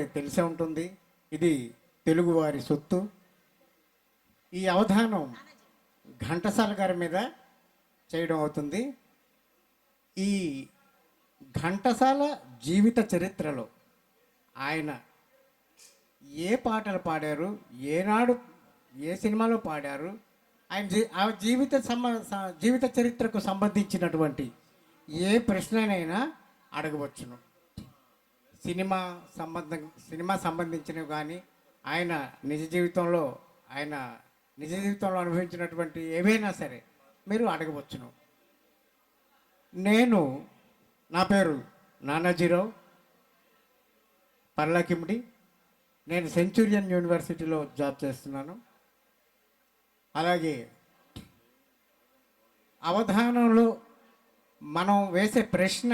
మీకు తెలిసే ఉంటుంది. ఇది తెలుగువారి సొత్తు. ఈ అవధానం ఘంటసాల గారి మీద చేయడం అవుతుంది. ఈ ఘంటసాల జీవిత చరిత్రలో ఆయన ఏ పాటలు పాడారు, ఏనాడు ఏ సినిమాలో పాడారు, ఆ జీవిత చరిత్రకు సంబంధించినటువంటి ఏ ప్రశ్ననైనా అడగవచ్చును. సినిమా సంబంధించినవి కానీ ఆయన నిజ జీవితంలో అనుభవించినటువంటి ఏవైనా సరే మీరు అడగవచ్చును. నా పేరు నానాజీరావు పర్లాకిమిడి. నేను సెంచురియన్ యూనివర్సిటీలో జాబ్ చేస్తున్నాను. అలాగే అవధానంలో మనం వేసే ప్రశ్న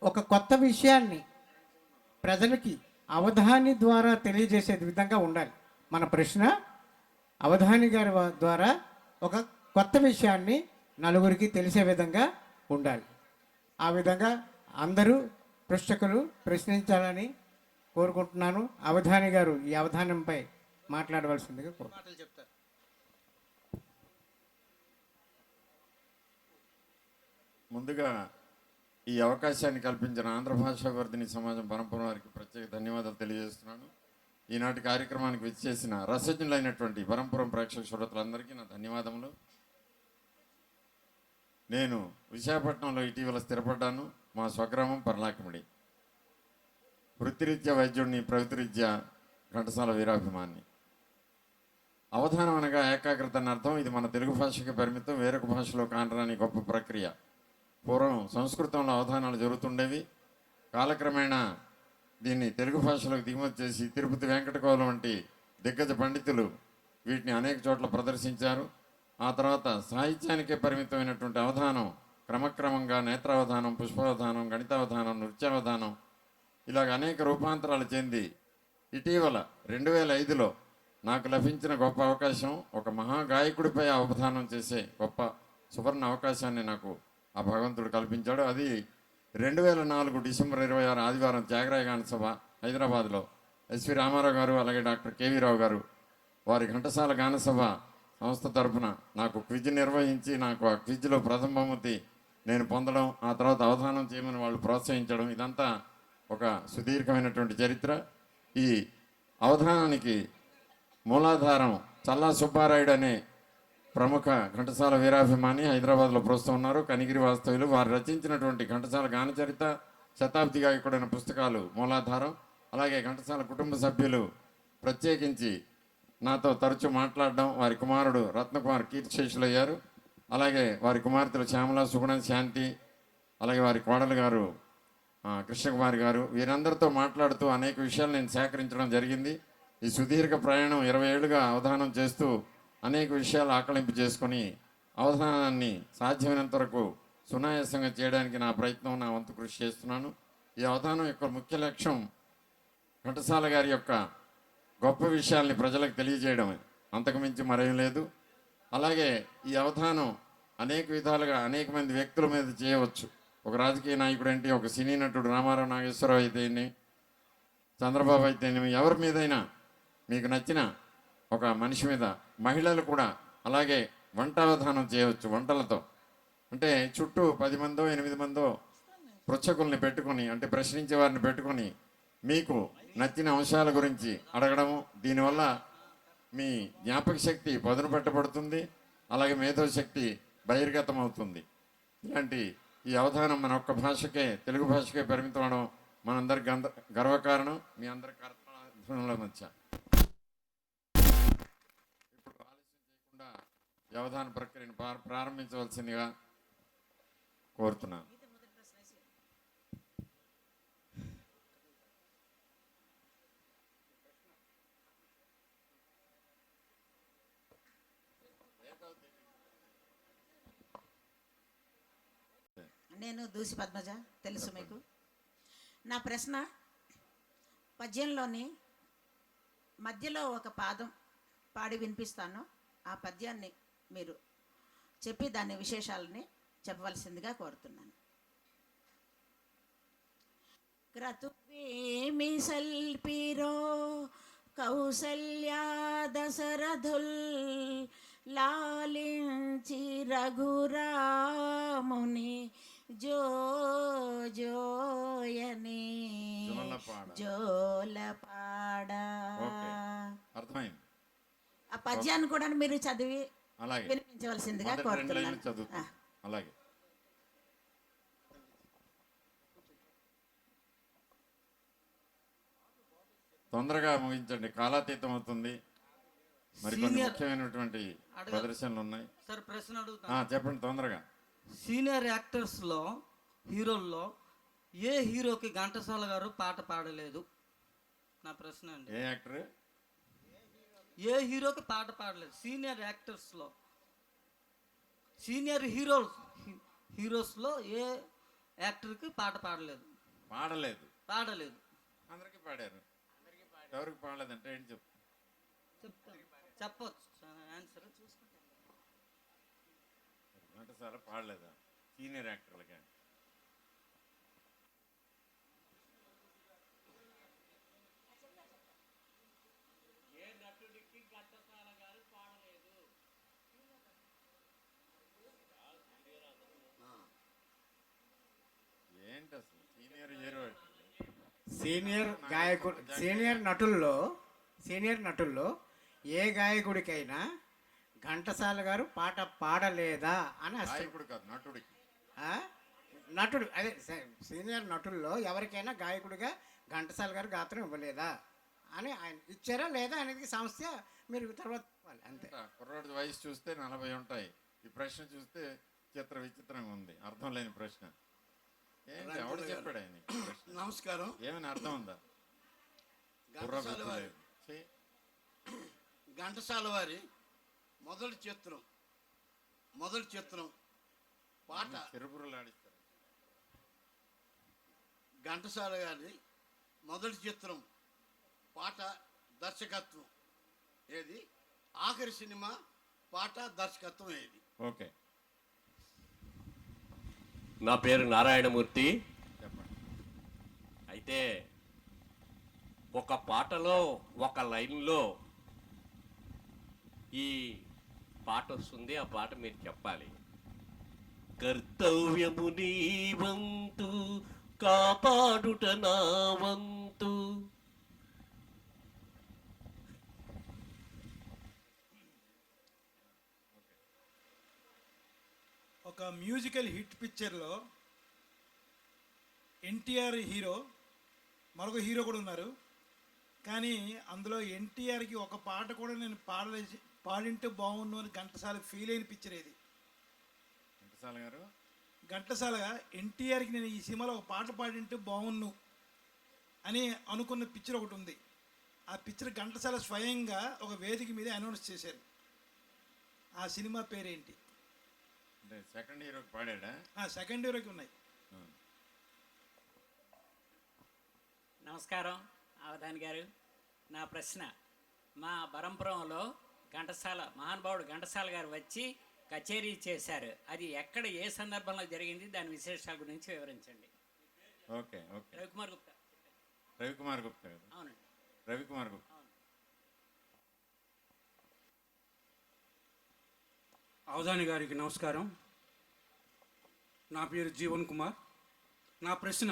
ఒక కొత్త విషయాన్ని ప్రజలకి అవధాని ద్వారా తెలియజేసే విధంగా ఉండాలి. మన ప్రశ్న అవధాని గారి ద్వారా ఒక కొత్త విషయాన్ని నలుగురికి తెలిసే విధంగా ఉండాలి. ఆ విధంగా అందరూ ప్రేక్షకులు ప్రశ్నించాలని కోరుకుంటున్నాను. అవధాని గారు ఈ అవధానంపై మాట్లాడవలసిందిగా కోరుకుంటున్నాను. ముందుగా ఈ అవకాశాన్ని కల్పించిన ఆంధ్ర భాషా వర్ధిని సమాజం పరంపర వారికి ప్రత్యేక ధన్యవాదాలు తెలియజేస్తున్నాను. ఈనాటి కార్యక్రమానికి విచ్చేసిన రసజ్ఞులైనటువంటి పరంపురం ప్రేక్షక శ్రోతలందరికీ నా ధన్యవాదములు. నేను విశాఖపట్నంలో ఇటీవల స్థిరపడ్డాను. మా స్వగ్రామం పర్లాకిమిడి. వృత్తిరీత్యా వైద్యుడిని, ప్రవృత్తిరీత్యా ఘంటసాల వీరాభిమాన్ని. అవధానం అనగా ఏకాగ్రత అని అర్థం. ఇది మన తెలుగు భాషకి పరిమితం, వేరొక భాషలో కానరాని గొప్ప ప్రక్రియ. పూర్వం సంస్కృతంలో అవధానాలు జరుగుతుండేవి. కాలక్రమేణా దీన్ని తెలుగు భాషలోకి దిగుమతి చేసి తిరుపతి వెంకటకోల వంటి దిగ్గజ పండితులు వీటిని అనేక చోట్ల ప్రదర్శించారు. ఆ తర్వాత సాహిత్యానికే పరిమితమైనటువంటి అవధానం క్రమక్రమంగా నేత్రావధానం, పుష్పావధానం, గణితావధానం, నృత్యావధానం ఇలాగ అనేక రూపాంతరాలు చెంది ఇటీవల 2005లో నాకు లభించిన గొప్ప అవకాశం, ఒక మహాగాయకుడిపై అవధానం చేసే గొప్ప సువర్ణ అవకాశాన్ని నాకు ఆ భగవంతుడు కల్పించాడు. అది 2004 డిసెంబర్ 26 ఆదివారం త్యాగరాయ గాన సభ హైదరాబాద్లో ఎస్వి రామారావు గారు, అలాగే డాక్టర్ కేవీ రావు గారు వారి ఘంటసాల గాన సభ సంస్థ తరఫున నాకు క్విజ్ నిర్వహించి, నాకు ఆ క్విజ్లో ప్రథమ బహుమతి నేను పొందడం, ఆ తర్వాత అవధానం చేయమని వాళ్ళు ప్రోత్సహించడం, ఇదంతా ఒక సుదీర్ఘమైనటువంటి చరిత్ర. ఈ అవధానానికి మూలాధారం చల్లా సుబ్బారాయుడు అనే ప్రముఖ ఘంటసాల వీరాభిమాని హైదరాబాద్లో ప్రస్తుతం ఉన్నారు. కనిగిరి వాస్తవ్యులు. వారు రచించినటువంటి ఘంటసాల గానచరిత, శతాబ్ది గాయకుడైన పుస్తకాలు మూలాధారం. అలాగే ఘంటసాల కుటుంబ సభ్యులు ప్రత్యేకించి నాతో తరచూ మాట్లాడడం, వారి కుమారుడు రత్నకుమార్ కీర్తిశేషులయ్యారు. అలాగే వారి కుమార్తెలు శ్యామల, సుగుణ, శాంతి, అలాగే వారి కోడలు గారు కృష్ణకుమారి గారు, వీరందరితో మాట్లాడుతూ అనేక విషయాలు నేను సేకరించడం జరిగింది. ఈ సుదీర్ఘ ప్రయాణం 20 ఏళ్ళుగా అవధానం చేస్తూ అనేక విషయాలు ఆకలింపు చేసుకొని అవధానాన్ని సాధ్యమైనంత వరకు సునాయాసంగా చేయడానికి నా ప్రయత్నం, నా వంతు కృషి చేస్తున్నాను. ఈ అవధానం యొక్క ముఖ్య లక్ష్యం ఘంటసాల గారి యొక్క గొప్ప విషయాల్ని ప్రజలకు తెలియజేయడమే, అంతకుమించి మరేం లేదు. అలాగే ఈ అవధానం అనేక విధాలుగా అనేక మంది వ్యక్తుల మీద చేయవచ్చు. ఒక రాజకీయ నాయకుడు అంటే, ఒక సినీ నటుడు రామారావు నాగేశ్వరరావు అయితేనే, చంద్రబాబు అయితేనే, ఎవరి మీదైనా మీకు నచ్చిన ఒక మనిషి మీద, మహిళలు కూడా అలాగే వంట అవధానం చేయవచ్చు. వంటలతో అంటే చుట్టూ 10 మందో 8 మందో పృచ్ఛకుల్ని పెట్టుకొని, అంటే ప్రశ్నించే వారిని పెట్టుకొని మీకు నచ్చిన అంశాల గురించి అడగడము. దీనివల్ల మీ జ్ఞాపక శక్తి పదును పెట్టబడుతుంది, అలాగే మేధోశక్తి బహిర్గతం అవుతుంది. ఇలాంటి ఈ అవధానం మన ఒక్క భాషకే, తెలుగు భాషకే పరిమితం అవడం మనందరికి గర్వకారణం. మీ అందరి కర్తవ్యాల మధ్య ఇప్పుడు ఆలస్యం చేయకుండా ఈ అవధాన ప్రక్రియను ప్రారంభించవలసిందిగా కోరుతున్నాను. నేను దూసి పద్మజ, తెలుసు మీకు. నా ప్రశ్న, పద్యంలోని మధ్యలో ఒక పాదం పాడి వినిపిస్తాను. ఆ పద్యాన్ని మీరు చెప్పి దాని విశేషాలని చెప్పవలసిందిగా కోరుతున్నాను. క్రతువేమి సల్పిరో కౌసల్యా దశరథుల్ లాలించి రఘురాముని జో జోయని జోలపాడ. జోలపాడ. ఓకే. అర్థమైంది. ఆ పద్యాన్ని కూడా మీరు చదివి అలాగే వినిపించవలసిందిగా మొదటి 2 లైన్లు కోరుతున్నాను. చదువుతాం. అలాగే తొందరగా ముగించండి, కాలాతీతం అవుతుంది. మరి కొన్ని సీనియర్ ముఖ్యమైనటువంటి ప్రదర్శనలు ఉన్నాయి. సార్ ప్రశ్న ఆ, అడుగుతాను. చెప్పండి తొందరగా. సీనియర్ యాక్టర్స్లో హీరోల్లో ఏ హీరోకి ఘంటసాల గారు పాట పాడలేదు? నా ప్రశ్న అండి. ఏ యాక్టర్? ఏ హీరోకి పాట పాడలేదు సీనియర్ యాక్టర్స్లో? సీనియర్ హీరోస్లో ఏ యాక్టర్కి పాట పాడలేదు? పాడలేదు. పాడలేదు. అందరికీ పాడారు. ఎవరికి పాడలేదంటే ఏంటి చెప్పు. చెప్తాను, చెప్పవచ్చు ఆన్సర్ చూసుకుంటాను. ఘంటసాల పాడలేదా సీనియర్ యాక్టర్లకి? ఏంటి అసలు సీనియర్ హీరో? సీనియర్ నటుల్లో ఏ గాయకుడికైనా ఘంటసాల గారు పాట పాడలేదా అని గాయకుడు కాదు, నటుడికి. నటుడు అదే సీనియర్ నటుల్లో ఎవరికైనా గాయకుడిగా ఘంటసాల గారు గాత్రం ఇవ్వలేదా అని ఆయన ఇచ్చారా లేదా అనేది సమస్య మీరు తర్వాత చెప్పాలి అంతే. కుర్రాడి వయసు చూస్తే 40 ఉంటాయి. ఈ ప్రశ్న చూస్తే చిత్ర విచిత్రంగా ఉంది. అర్థం లేని ప్రశ్న. ఏంటి ఎవడు చెప్పాడు ఆయన? నమస్కారం. ఏమైనా అర్థం ఉందా? ఘంటసాల వారి ఘంటసాల వారి మొదటి చిత్రం పాట. చెరుపురులు ఆడిస్తారు. ఘంటసాల గారి మొదటి చిత్రం పాట దర్శకత్వం ఏది? ఆఖరి సినిమా పాట దర్శకత్వం ఏది? ఓకే, నా పేరు నారాయణమూర్తి. చెప్పండి. అయితే ఒక పాటలో ఒక లైన్లో ఈ పాట వస్తుంది. ఆ పాట మీరు చెప్పాలి. కర్తవ్యము నీ వంతు కాపాడుట నా వంతు. ఒక మ్యూజికల్ హిట్ పిక్చర్లో ఎన్టీఆర్ హీరో, మరొక హీరో కూడా ఉన్నారు. కానీ అందులో ఎన్టీఆర్కి ఒక పాట కూడా నేను పాడింటే బాగుండు అని ఘంటసాల ఫీల్ అయిన పిక్చర్ ఏది? ఘంటసాల గారు ఘంటసాలగా ఎన్టీఆర్కి నేను ఈ సినిమాలో ఒక పాట పాడింటే బాగుండు అని అనుకున్న పిక్చర్ ఒకటి ఉంది. ఆ పిక్చర్ ఘంటసాల స్వయంగా ఒక వేదిక మీద అనౌన్స్ చేశారు. ఆ సినిమా పేరేంటి? అంటే సెకండ్ హీరోకి పాడాడా? సెకండ్ హీరోకి ఉన్నాయి. నమస్కారం అవధాని గారు. నా ప్రశ్న, మా బరంపురంలో మహానుభావుడు ఘంటసాల గారు వచ్చి కచేరీ చేశారు. అది ఎక్కడ, ఏ సందర్భంలో జరిగింది? దాని విశేషాల గురించి వివరించండి. Okay okay. రవికుమార్ గుప్తా. రవికుమార్ గుప్తా కదా? అవునండి, రవికుమార్ గుప్తా. అవధాని గారికి నమస్కారం. నా పేరు జీవన్ కుమార్. నా ప్రశ్న,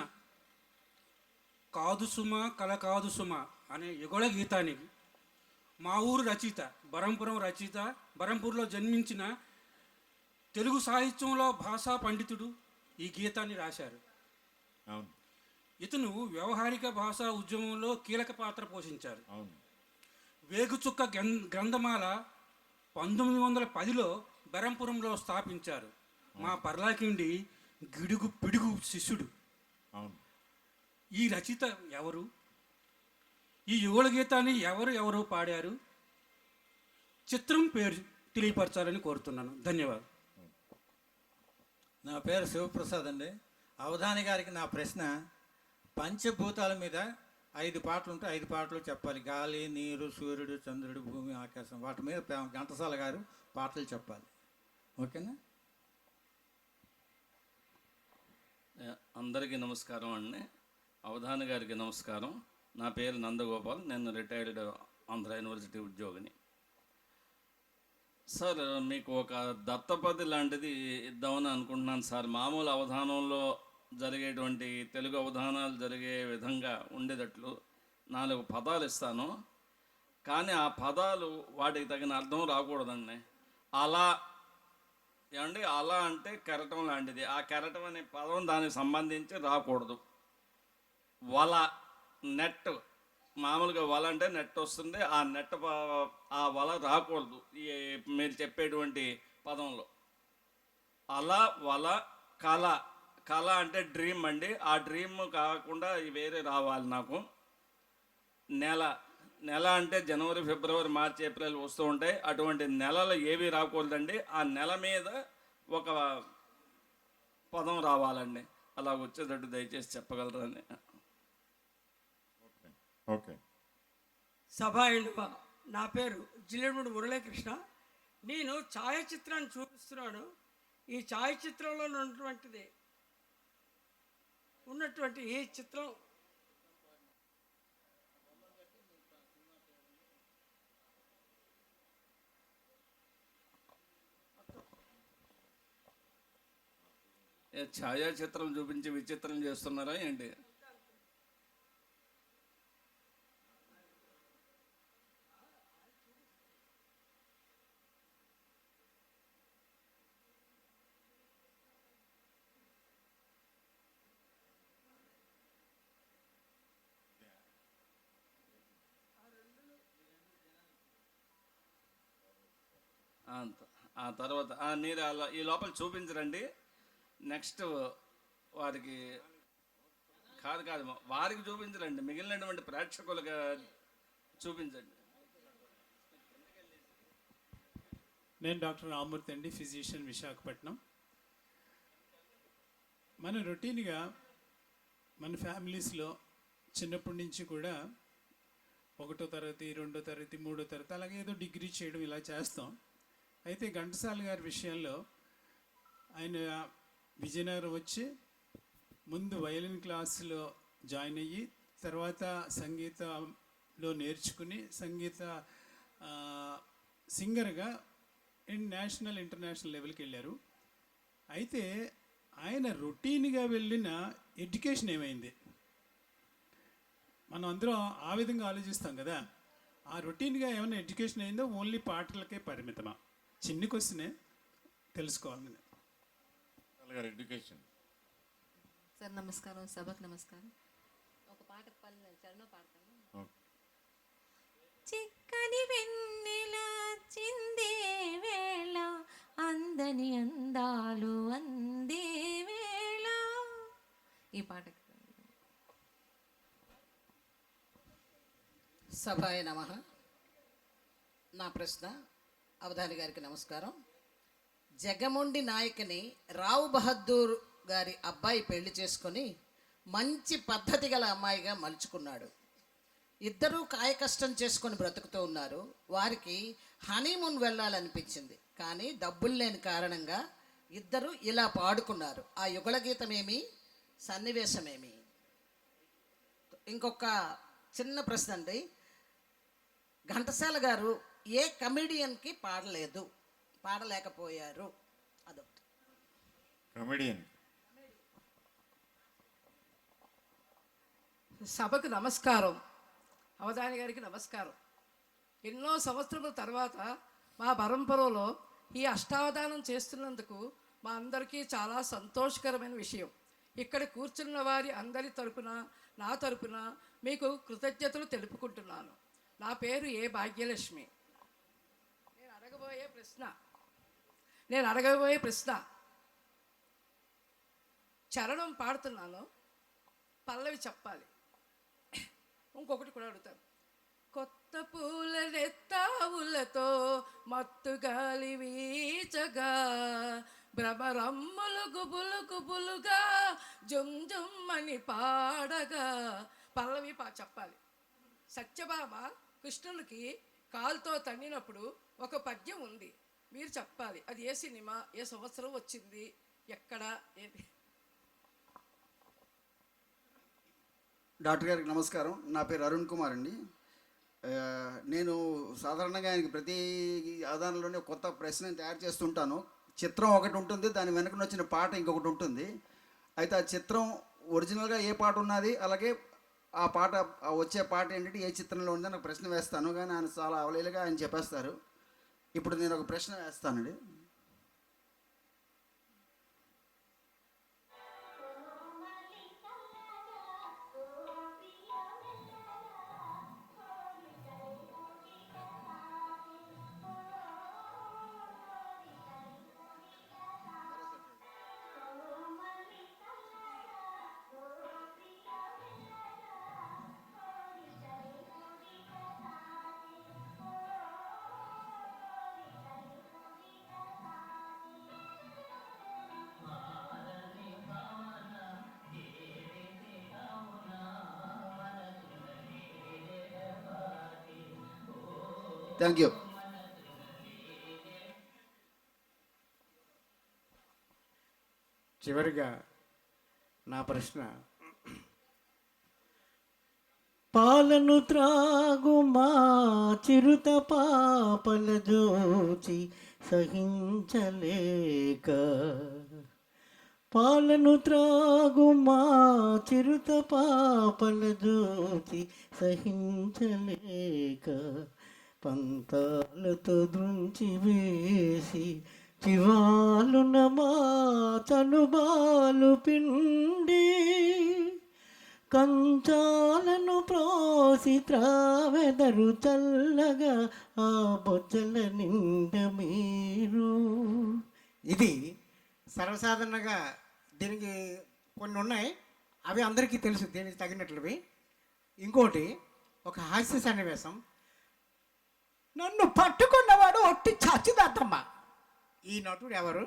కాదు సుమ కల కాదు సుమ అనే యుగళ గీతానికి మా ఊరు రచయిత, బరంపూర్లో జన్మించిన తెలుగు సాహిత్యంలో భాషా పండితుడు ఈ గీతాన్ని రాశారు. అవును ఇతను వ్యవహారిక భాషా ఉద్యమంలో కీలక పాత్ర పోషించారు. అవును. వేగుచుక్క గ్రంథమాల 1910లో బెరంపురంలో స్థాపించారు. మా పర్లాకిండి గిడుగు పిడుగు శిష్యుడు. అవును. ఈ రచయిత ఎవరు? ఈ యుగళ గీతాన్ని ఎవరు పాడారు? చిత్రం పేరు తెలియపరచాలని కోరుతున్నాను. ధన్యవాదాలు. నా పేరు శివప్రసాద్ అండి. అవధాని గారికి నా ప్రశ్న, పంచభూతాల మీద 5 పాటలు ఉంటే 5 పాటలు చెప్పాలి. గాలి, నీరు, సూర్యుడు, చంద్రుడు, భూమి, ఆకాశం. వాటి మీద ఘంటసాల గారు పాటలు చెప్పాలి. ఓకేనా? అందరికీ నమస్కారం అండి. అవధాని గారికి నమస్కారం. నా పేరు నందగోపాల్, నేను రిటైర్డ్ ఆంధ్ర యూనివర్సిటీ ఉద్యోగిని. సార్, మీకు ఒక దత్తపది లాంటిది ఇద్దామని అనుకుంటున్నాను సార్. మామూలు అవధానంలో జరిగేటువంటి తెలుగు అవధానాలు జరిగే విధంగా ఉండేటట్లు 4 పదాలు ఇస్తాను. కానీ ఆ పదాలు వాటికి తగిన అర్థం రాకూడదండి. అలా ఏమండి, అలా అంటే కెరటం లాంటిది. ఆ కెరటం అనే పదం దానికి సంబంధించి రాకూడదు. వల, నెట్, మామూలుగా వల అంటే నెట్ వస్తుంది. ఆ నెట్ ఆ వల రాకూడదు ఈ మీరు చెప్పేటువంటి పదంలో. అలా, వల, కళ. కళ అంటే డ్రీమ్ అండి. ఆ డ్రీమ్ కాకుండా వేరే రావాలి నాకు. నెల. నెల అంటే జనవరి, ఫిబ్రవరి, మార్చి, ఏప్రిల్ వస్తూ ఉంటాయి. అటువంటి నెలలు ఏవి రాకూడదండి. ఆ నెల మీద ఒక పదం రావాలండి. అలా వచ్చేటట్టు దయచేసి చెప్పగలరని. ఓకే. సభాయిలువ, నా పేరు జిల్లెడు మురళీకృష్ణ. నేను ఛాయాచిత్రాన్ని చూపిస్తున్నాను. ఈ ఛాయాచిత్రంలో ఉన్నటువంటి ఈ చిత్రం ఛాయాచిత్రం చూపించి విచిత్రం చేస్తున్నారా ఏంటి? ఆ తర్వాత మీరు అలా ఈ లోపల చూపించరండి. నెక్స్ట్ వారికి కాదు వారికి చూపించరండి, మిగిలినటువంటి ప్రేక్షకులుగా చూపించండి. నేను డాక్టర్ రామూర్తి అండి, ఫిజిషియన్, విశాఖపట్నం. మన రొటీన్గా మన ఫ్యామిలీస్లో చిన్నప్పటి నుంచి కూడా 1వ తరగతి, 2వ తరగతి, 3వ తరగతి అలాగే ఏదో డిగ్రీ చేయడం ఇలా చేస్తాం. అయితే ఘంటసాల గారి విషయంలో ఆయన విజయనగరం వచ్చి ముందు వయలిన్ క్లాసులో జాయిన్ అయ్యి తర్వాత సంగీతంలో నేర్చుకుని సంగీత సింగర్గా నేషనల్, ఇంటర్నేషనల్ లెవెల్కి వెళ్ళారు. అయితే ఆయన రొటీన్గా వెళ్ళిన ఎడ్యుకేషన్ ఏమైంది? మనం అందరం ఆ విధంగా ఆలోచిస్తాం కదా. ఆ రొటీన్గా ఏమైనా ఎడ్యుకేషన్ అయిందో ఓన్లీ పాటలకే పరిమితమా? చిన్న క్వశ్చనే, తెలుసుకోవాలి. ఎడ్యుకేషన్. సార్ నమస్కారం, సభకు నమస్కారం. ఒక పాట చరణం పాడతాను. చిక్కని వెన్నెల చిందే వేళ అందని అందాలు అందే వేళ, ఈ పాట. సభాయ నమః. నా ప్రశ్న అవధాని గారికి నమస్కారం. జగమొండి నాయకుని రావు బహద్దూర్ గారి అబ్బాయి పెళ్లి చేసుకొని మంచి పద్ధతి గల అమ్మాయిగా మలుచుకున్నాడు. ఇద్దరూ కాయ కష్టం చేసుకొని బ్రతుకుతూ ఉన్నారు. వారికి హనీమూన్ వెళ్ళాలనిపించింది, కానీ డబ్బులు లేని కారణంగా ఇద్దరు ఇలా పాడుకున్నారు. ఆ యుగళ గీతమేమి, సన్నివేశమేమి? ఇంకొక చిన్న ప్రశ్న అండి. ఘంటసాల గారు ఏ కమెడియన్కి పాడలేకపోయారు? అదొకటి. కమెడియన్. సభకు నమస్కారం, అవధాని గారికి నమస్కారం. ఎన్నో సంవత్సరముల తర్వాత మా పరంపరలో ఈ అష్టావధానం చేస్తున్నందుకు మా అందరికీ చాలా సంతోషకరమైన విషయం. ఇక్కడ కూర్చున్న వారి అందరి తరపున, నా తరపున మీకు కృతజ్ఞతలు తెలుపుకుంటున్నాను. నా పేరు ఏ భాగ్యలక్ష్మి. నేను అడగబోయే ప్రశ్న చరణం పాడుతున్నాను, పల్లవి చెప్పాలి. ఇంకొకటి కూడా అడుగుతాను. కొత్త పూల నెత్తావులతో మత్తు గాలి వీచగా భ్రమరమ్ములు గుబులు గుబులుగా జుమ్ జుమ్ అని పాడగా, పల్లవి చెప్పాలి. సత్యభామ కృష్ణునికి కాలుతో తన్నినప్పుడు ఒక పద్యం ఉంది, మీరు చెప్పాలి. అది ఏ సినిమా, ఏ సంవత్సరం వచ్చింది, ఎక్కడ, ఏది? డాక్టర్ గారికి నమస్కారం. నా పేరు అరుణ్ కుమార్ అండి. నేను సాధారణంగా ఆయనకి ప్రతి ఆధారంలోనే కొత్త ప్రశ్న తయారు చేస్తుంటాను. చిత్రం ఒకటి ఉంటుంది, దాని వెనక వచ్చిన పాట ఇంకొకటి ఉంటుంది. అయితే ఆ చిత్రం ఒరిజినల్గా ఏ పాట ఉన్నది, అలాగే ఆ పాట వచ్చే పాట ఏంటంటే ఏ చిత్రంలో ఉందని నాకు ప్రశ్న వేస్తాను, కానీ ఆయన చాలా అవలీలగా ఆయన చెప్పేస్తారు. ఇప్పుడు నేను ఒక ప్రశ్న వేస్తానండి. Thank you. చివరిగా నా ప్రశ్న, పాలను త్రాగు మా చిరుత పాపల జోచి సహించలేక, పాలను త్రాగు మా చిరుత పాపల జోచి సహించలేక, పంతాలతో దృంచి వేసి చివాలున మా చనుబాలు పిండి, కంచాలను ప్రోసి త్రావెదరు చల్లగా ఆ బొజ్జల నిండ మీరు. ఇది సర్వసాధారణంగా దీనికి కొన్ని ఉన్నాయి, అవి అందరికీ తెలుసు, దీనికి తగినట్లువి. ఇంకోటి ఒక హాస్య సన్నివేశం, నన్ను పట్టుకున్నవాడు ఒట్టి చచ్చుదత్తమ్మ. ఈ నటుడు ఎవరు,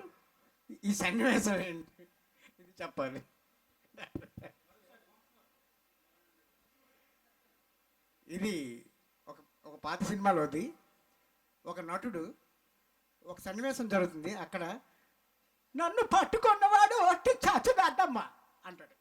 ఈ సన్నివేశం ఏంటి, ఇది చెప్పాలి. ఇది ఒక పాత సినిమాలోది. ఒక నటుడు, ఒక సన్నివేశం జరుగుతుంది, అక్కడ నన్ను పట్టుకున్నవాడు ఒట్టి చచ్చుదత్తమ్మ అంటాడు.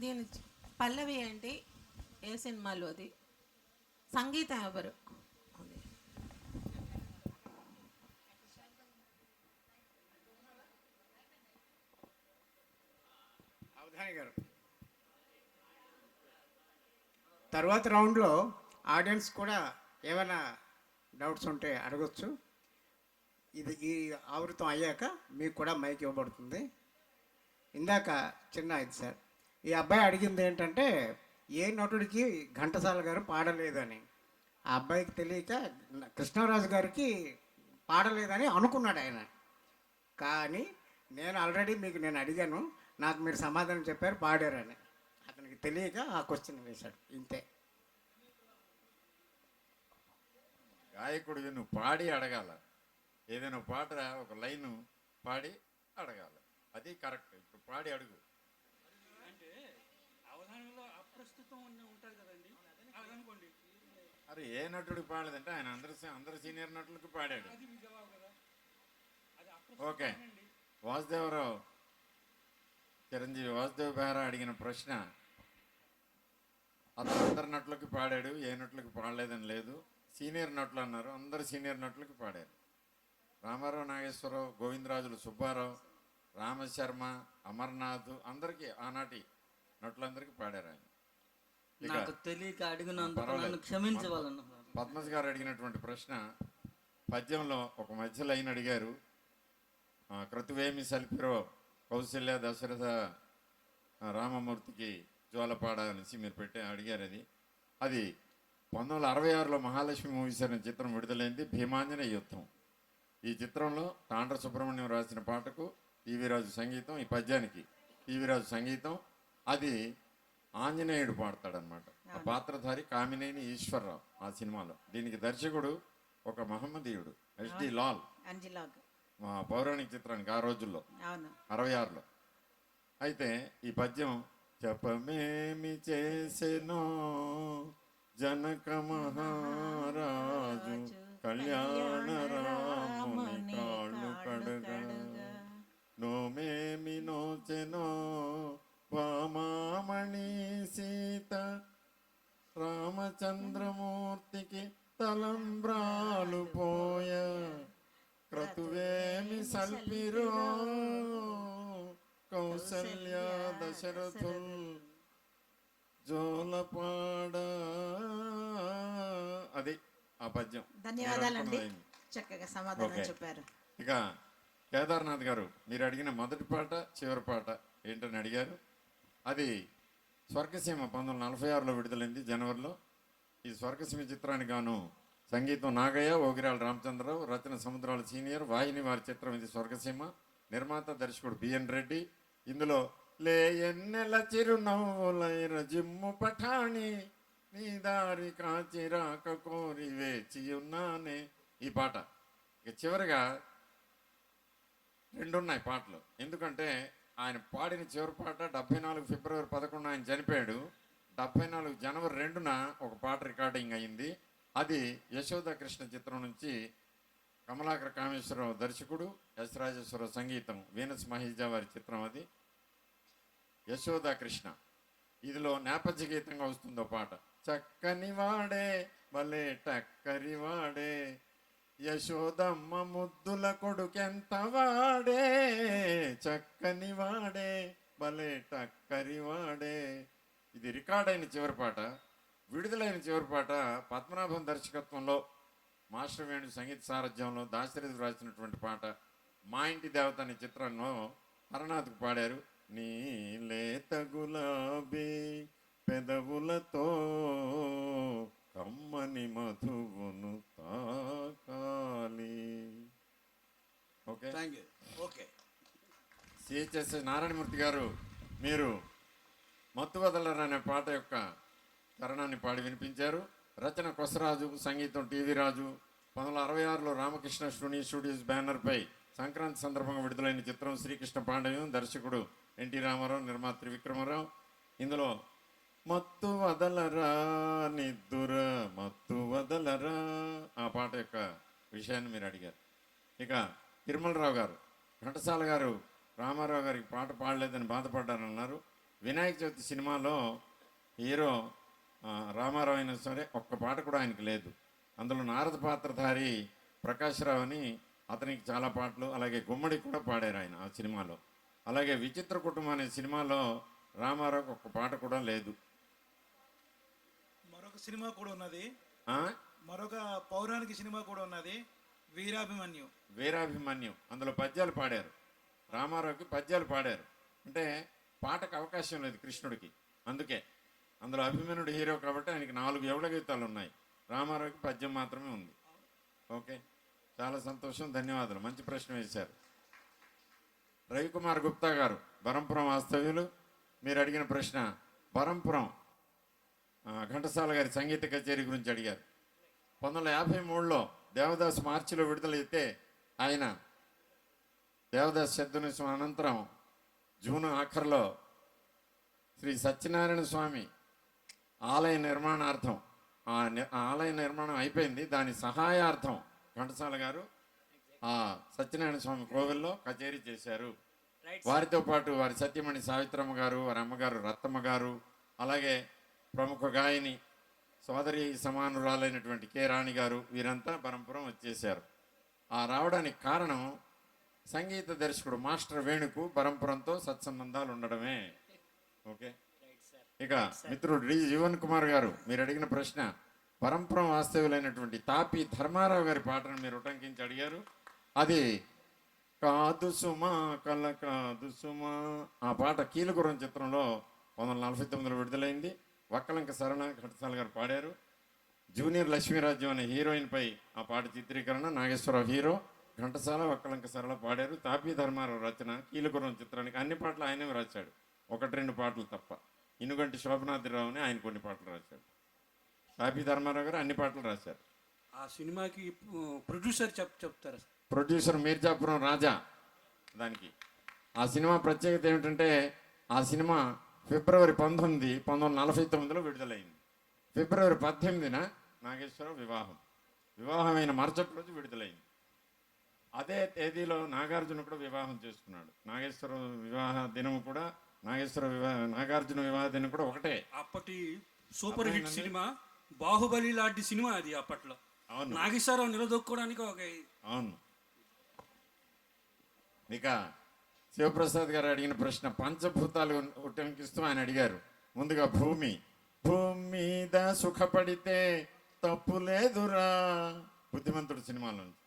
దీని పల్లవి ఏంటి, ఏ సినిమాలో అది, సంగీతం ఎవరు? అవధాని గారు. తర్వాత రౌండ్లో ఆడియన్స్ కూడా ఏమైనా డౌట్స్ ఉంటే అడగచ్చు. ఇది ఈ ఆవృతం అయ్యాక మీకు కూడా మైక్ ఇవ్వబడుతుంది. ఇందాక చిన్న ఇది సార్, ఈ అబ్బాయి అడిగింది ఏంటంటే ఏ నటుడికి ఘంటసాల గారు పాడలేదని. ఆ అబ్బాయికి తెలియక కృష్ణరాజు గారికి పాడలేదని అనుకున్నాడు ఆయన. కానీ నేను ఆల్రెడీ నేను అడిగాను, నాకు మీరు సమాధానం చెప్పారు పాడారని. అతనికి తెలియక ఆ క్వశ్చన్ వేశాడు, ఇంతే. గాయకుడివి నువ్వు పాడి అడగాల, ఏదైనా పాట ఒక లైను పాడి అడగాలి, అది కరెక్ట్. ఇప్పుడు పాడి అడుగు. అంటే అవధానంలో అప్రస్తుతం ఉంటుంది కదండి, అనుకోండి. అరే ఏ నటుడికి పాడలేదంటే ఆయన అందరు సీనియర్ నటులకు పాడాడు. ఓకే, వాసుదేవరావు, చిరంజీవి వాసుదేవ్ బెహ్రా అడిగిన ప్రశ్న, అతను అందరు నటులకి పాడాడు, ఏ నటులకి పాడలేదని లేదు. సీనియర్ నటులు అన్నారు, అందరు సీనియర్ నటులకి పాడారు. రామారావు, నాగేశ్వరరావు, గోవిందరాజులు, సుబ్బారావు, రామశర్మ, అమర్నాథ్, అందరికీ ఆనాటి నటులందరికీ పాడారు ఆయన. నాకు తెలియక అడిగినందుకు నన్ను క్షమించవాలన్న. పద్మజ్ గారు అడిగినటువంటి ప్రశ్న, పద్యంలో ఒక మధ్య లైన్ అడిగారు, క్రతువేమి సల్పిరో కౌశల్య దశరథ రామమూర్తికి జ్వాలపాడ అనేసి మీరు అడిగారు. అది 1966లో మహాలక్ష్మి మూవీస్ అనే చిత్రం విడుదలైంది, భీమాంజనేయ యుద్ధం. ఈ చిత్రంలో తాండ్ర సుబ్రహ్మణ్యం రాసిన పాటకు టీవీ రాజు సంగీతం, ఈ పద్యానికి టీవీ రాజు సంగీతం, అది ఆంజనేయుడు పాడతాడనమాట. ఆ పాత్రధారి కామినేని ఈశ్వరరావు ఆ సినిమాలో. దీనికి దర్శకుడు ఒక మహమ్మదీయుడు హెచ్డి లాల్, అంజిలాగ్. మా పౌరాణిక చిత్రానికి ఆ రోజుల్లో అవును. 66లో. అయితే ఈ పద్యం చెప్పమేమి చేసెనో జనక మహారాజు కళ్యాణ రాముని కాళ్ళు కడుగా నోమేమి నోచెనో వామామణి సీత రామచంద్రమూర్తికి తలంబ్రాలు పోయ క్రతువేమి సల్పిరో కౌసల్య దశరథుల్ జోలపాడ. అది ఆ పద్యం. ధన్యవాదాలండి, చక్కగా సమాధానం ఓకే. చెప్పారు. ఇక కేదార్నాథ్ గారు, మీరు అడిగిన మొదటి పాట చివరి పాట ఏంటని అడిగారు. అది స్వర్గసీమ 1946లో విడుదలైంది జనవరిలో. ఈ స్వర్గసీమ చిత్రానికి గాను సంగీతం నాగయ్య, ఓగిరాల రామచంద్రరావు, రచన సముద్రాల సీనియర్, వాహిని వారి చిత్రం ఇది స్వర్గసీమ. నిర్మాత దర్శకుడు బిఎన్ రెడ్డి. ఇందులో లే ఎన్నెల చిరునవ్వులైన జిమ్ము పఠాణి నీ దారి కాచి రాక కోరి వేచి ఉన్నానే ఈ పాట. ఇక చివరిగా రెండున్నాయి పాటలు. ఎందుకంటే ఆయన పాడిన చివరి పాట 74 ఫిబ్రవరి 11 ఆయన చనిపోయాడు. 74 జనవరి 2న ఒక పాట రికార్డింగ్ అయింది. అది యశోద కృష్ణ చిత్రం నుంచి కమలాకర కామేశ్వరరావు దర్శకుడు, ఎస్ రాజేశ్వరరావు సంగీతం, వీనస్ మహిజా వారి చిత్రం అది యశోద కృష్ణ. ఇదిలో నేపథ్య గీతంగా వస్తుందో పాట. చక్కని వాడే భలే టక్కరి వాడే యశోదమ్మ ముద్దుల కొడుకెంత వాడే చక్కని వాడే భలే టక్కరి వాడే. ఇది రికార్డ్ అయిన చివరి పాట. విడుదలైన చివరి పాట పద్మనాభం దర్శకత్వంలో మాస్టర్ వేణు సంగీత సారథ్యంలో దాశరథి రాసినటువంటి పాట. మా ఇంటి దేవత అనే చిత్రంలో హరనాథ్కు పాడారు. నీ లేత గులాబీ పెదవులతో కమ్మని మధువును తాకాలి. Okay, thank you. Okay. CHS Narayanamurthy garu, మీరు మత్తు వదలరు అనే పాట యొక్క చరణాన్ని పాడి వినిపించారు. రచన కొసరాజు, సంగీతం టీవీ రాజు. 1966లో రామకృష్ణ స్టూడియోస్ బ్యానర్పై సంక్రాంతి సందర్భంగా విడుదలైన చిత్రం శ్రీకృష్ణ పాండవ్యం. దర్శకుడు ఎన్టీ రామారావు, నిర్మాత త్రివిక్రమరావు. ఇందులో మత్తు వదలరా నిద్దుర మత్తు వదలరా ఆ పాట యొక్క విషయాన్ని మీరు అడిగారు. ఇక తిరుమలరావు గారు, ఘంటసాల గారు రామారావు గారికి పాట పాడలేదని బాధపడ్డారన్నారు. వినాయక చవితి సినిమాలో హీరో రామారావు అయినా సరే ఒక్క పాట కూడా ఆయనకి లేదు. అందులో నారద పాత్రధారి ప్రకాశ్రావు అని అతనికి చాలా పాటలు, అలాగే గుమ్మడి కూడా పాడారు ఆయన ఆ సినిమాలో. అలాగే విచిత్ర కుటుంబం అనే సినిమాలో రామారావుకి ఒక్క పాట కూడా లేదు. మరొక సినిమా కూడా ఉన్నది, ఆ? మరొక పౌరాణిక సినిమా కూడా ఉన్నది, వీరాభిమన్యు. వీరాభిమన్యు అందులో పద్యాలు పాడారు. రామారావుకి పద్యాలు పాడారు. అంటే పాటకు అవకాశం లేదు కృష్ణుడికి. అందుకే అందులో అభిమన్యుడు హీరో కాబట్టి ఆయనకి 4 యువళ గీతాలు ఉన్నాయి. రామారావుకి పద్యం మాత్రమే ఉంది. ఓకే, చాలా సంతోషం, ధన్యవాదాలు. మంచి ప్రశ్న వేశారు. రవికుమార్ గుప్తా గారు, బరంపురం వాస్తవ్యులు. మీరు అడిగిన ప్రశ్న బరంపురం ఘంటసాల గారి సంగీత కచేరీ గురించి అడిగారు. 1953లో దేవదాస్ మార్చిలో విడుదలైతే ఆయన దేవదాస్ శబ్దనిసం అనంతరం జూన్ ఆఖరిలో శ్రీ సత్యనారాయణ స్వామి ఆలయ నిర్మాణార్థం ఆలయ నిర్మాణం అయిపోయింది. దాని సహాయార్థం ఘంటసాల గారు ఆ సత్యనారాయణ స్వామి కోవిల్లో కచేరీ చేశారు. వారితో పాటు వారి సత్యమణి సావిత్రమ్మ గారు, వారి అమ్మగారు రత్తమ్మ గారు, అలాగే ప్రముఖ గాయని సోదరి సమానురాలైనటువంటి కె రాణి గారు, వీరంతా బరంపురం వచ్చేశారు. ఆ రావడానికి కారణం సంగీత దర్శకుడు మాస్టర్ వేణుకు బరంపురంతో సత్సంబంధాలు ఉండడమే. ఓకే, ఇక మిత్రుడు డి జీవన్ కుమార్ గారు, మీరు అడిగిన ప్రశ్న బరంపురం వాస్తవ్యులైనటువంటి తాపి ధర్మారావు గారి పాటను మీరు ఉటంకించి అడిగారు. అది కాదు సుమా కల కాదు సుమా ఆ పాట కీలుగురం చిత్రంలో 1949లో విడుదలైంది. వక్కలంక సరళ ఘంటసాల గారు పాడారు. జూనియర్ లక్ష్మీరాజ్యం అనే హీరోయిన్పై ఆ పాట చిత్రీకరణ. నాగేశ్వరరావు హీరో, ఘంటసాల వక్కలంక సరళ పాడారు. తాపీ ధర్మారావు రచన. కీలుగురం చిత్రానికి అన్ని పాటలు ఆయనే రాశాడు, 1-2 పాటలు తప్ప. ఇనుగంటి శోభనాథరావుని ఆయన కొన్ని పాటలు రాశారు. సాపి ధర్మారావు గారు అన్ని పాటలు రాశారు. ఆ సినిమాకి ప్రొడ్యూసర్ చెప్తారా? ప్రొడ్యూసర్ మీర్జాపురం రాజా. దానికి ఆ సినిమా ప్రత్యేకత ఏమిటంటే ఆ సినిమా ఫిబ్రవరి 19, 1949లో విడుదలైంది. ఫిబ్రవరి 18న నాగేశ్వరరావు వివాహమైన మరుసటి రోజు విడుదలైంది. అదే తేదీలో నాగార్జున కూడా వివాహం చేసుకున్నాడు. నాగేశ్వరరావు వివాహ దినం కూడా నాగార్జున వివాహ దినం కూడా ఒకటే. అప్పటి సూపర్ హిట్ సినిమా బాహుబలి లాంటి సినిమా అది అప్పట్లో. అవును, నాగేశ్వరరావు నిలదొక్కుకోవడానికి ఒక అవును. ఇక శివప్రసాద్ గారు అడిగిన ప్రశ్న పంచభూతాలు ఉటంకిస్తూ ఆయన అడిగారు. ముందుగా భూమి మీద సుఖపడితే తప్పు లేదురా, బుద్ధిమంతుడు సినిమాలో నుంచి.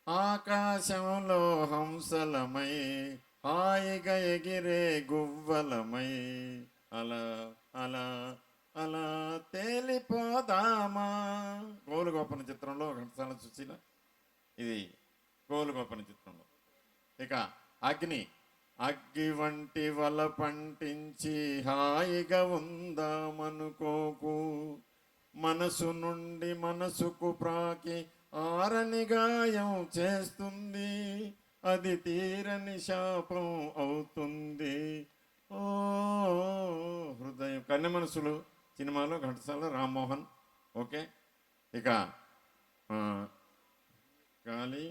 ఆకాశంలో హంసలమై హాయిగా ఎగిరే గువ్వలమై అలా అలా అలా తేలిపోదామా. గోలుగోపన చిత్రంలో ఘంటసాల సుశీల, ఇది గోలుగోపన చిత్రంలో. ఇక అగ్ని వంటి వల పంటించి హాయిగా ఉందామనుకోకు, మనసు నుండి మనసుకు ప్రాకి ఆరని గాయం చేస్తుంది, అది తీరని శాపం అవుతుంది. ఓ హృదయం. కన్నె మనసులు సినిమాలో ఘంటసాల రామ్మోహన్. ఓకే. ఇక గాలి,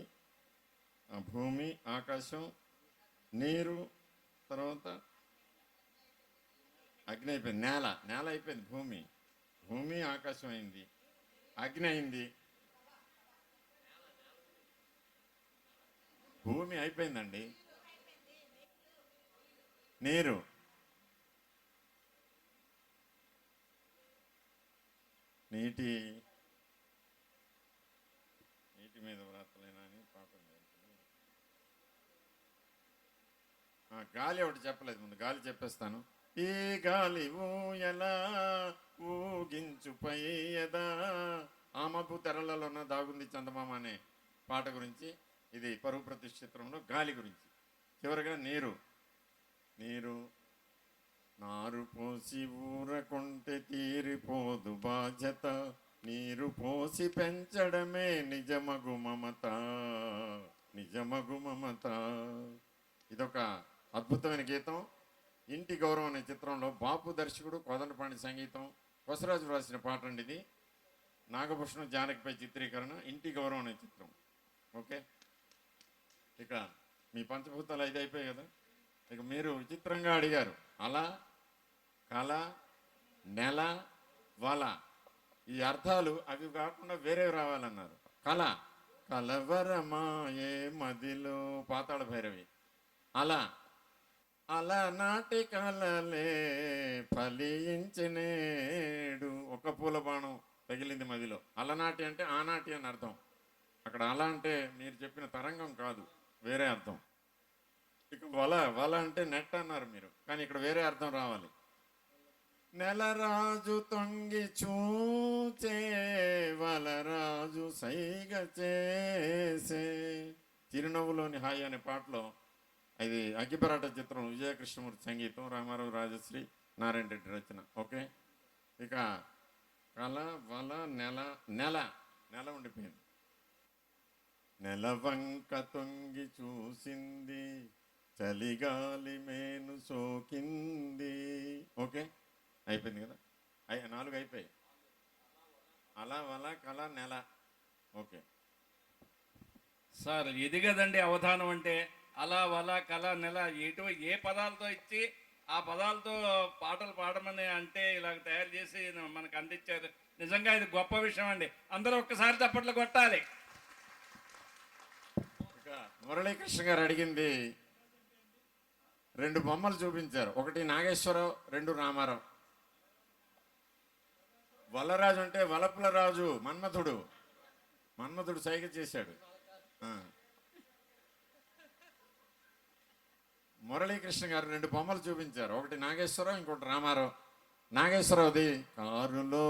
భూమి, ఆకాశం, నీరు, తర్వాత అగ్ని అయిపోయింది. నేల అయిపోయింది. భూమి ఆకాశం అయింది, అగ్ని అయింది, భూమి అయిపోయిందండి, నీరు, నీటి మీద వ్రాతలేనా అని పాపం. గాలి ఒకటి చెప్పలేదు, ముందు గాలి చెప్పేస్తాను. ఈ గాలి ఊయలా ఊగించు పయ్యదా, ఆమపు తెరలలోన దాగుంది చందమామ అనే పాట గురించి. ఇది పరువు ప్రతిష్ఠ చిత్రంలో గాలి గురించి. చివరిగా నీరు నారు పోసి ఊరకుంటే తీరిపోదు బాధ్యత, నీరు పోసి పెంచడమే నిజమగు మమత. ఇదొక అద్భుతమైన గీతం. ఇంటి గౌరవం అనే చిత్రంలో బాపు దర్శకుడు, కోదండపాణి సంగీతం, కొసరాజు రాసిన పాట అండి ఇది. నాగభూషణం జానకిపై చిత్రీకరణ, ఇంటి గౌరవం అనే చిత్రం. ఓకే. ఇక మీ పంచభూతాలు 5 అయిపోయాయి కదా. ఇక మీరు విచిత్రంగా అడిగారు, అల, కల, నెల, వల. ఈ అర్థాలు అవి కాకుండా వేరే రావాలన్నారు. కలవరమాయే మదిలో, పాతాళ భైరవి. అలనాటి కలలే ఫలించినేడు, ఒక పూల బాణం తగిలింది మదిలో. అలనాటి అంటే ఆనాటి అని అర్థం. అక్కడ అలా అంటే మీరు చెప్పిన తరంగం కాదు, వేరే అర్థం. ఇక వల అంటే నెట్ అన్నారు మీరు, కానీ ఇక్కడ వేరే అర్థం రావాలి. నెలరాజు తొంగి చూచే వలరాజు సైగ చేసే, చిరునవ్వులోని హాయి అనే పాటలో. ఇది అగ్గిపరాట చిత్రం, విజయకృష్ణమూర్తి సంగీతం, రామారావు, రాజశ్రీ, నారాయణ రెడ్డి రచన. ఓకే. ఇక కల, వల, నెల ఉండిపోయింది. నెలవంక తొంగి చూసింది, చలిగాలి మేను సోకింది. ఓకే, అయిపోయింది కదా. 4 అయిపోయాయి. అల, వల, కల, నెల. ఓకే సార్, ఇది కదండి అవధానం అంటే. అలా, వల, కల, నెల ఏ పదాలతో ఇచ్చి ఆ పదాలతో పాటలు పాడమని అంటే ఇలాగ తయారు చేసి మనకు అందించారు. నిజంగా ఇది గొప్ప విషయం అండి. అందరూ ఒక్కసారి చప్పట్లు కొట్టాలి. ఇక మురళీకృష్ణ గారు అడిగింది 2 బొమ్మలు చూపించారు. ఒకటి నాగేశ్వరరావు, 2 రామారావు. వల్లరాజు అంటే వలపుల రాజు, మన్మథుడు సైగ చేశాడు. మురళీకృష్ణ గారు 2 బొమ్మలు చూపించారు. ఒకటి నాగేశ్వరరావు, ఇంకోటి రామారావు. నాగేశ్వరరావుది కారులో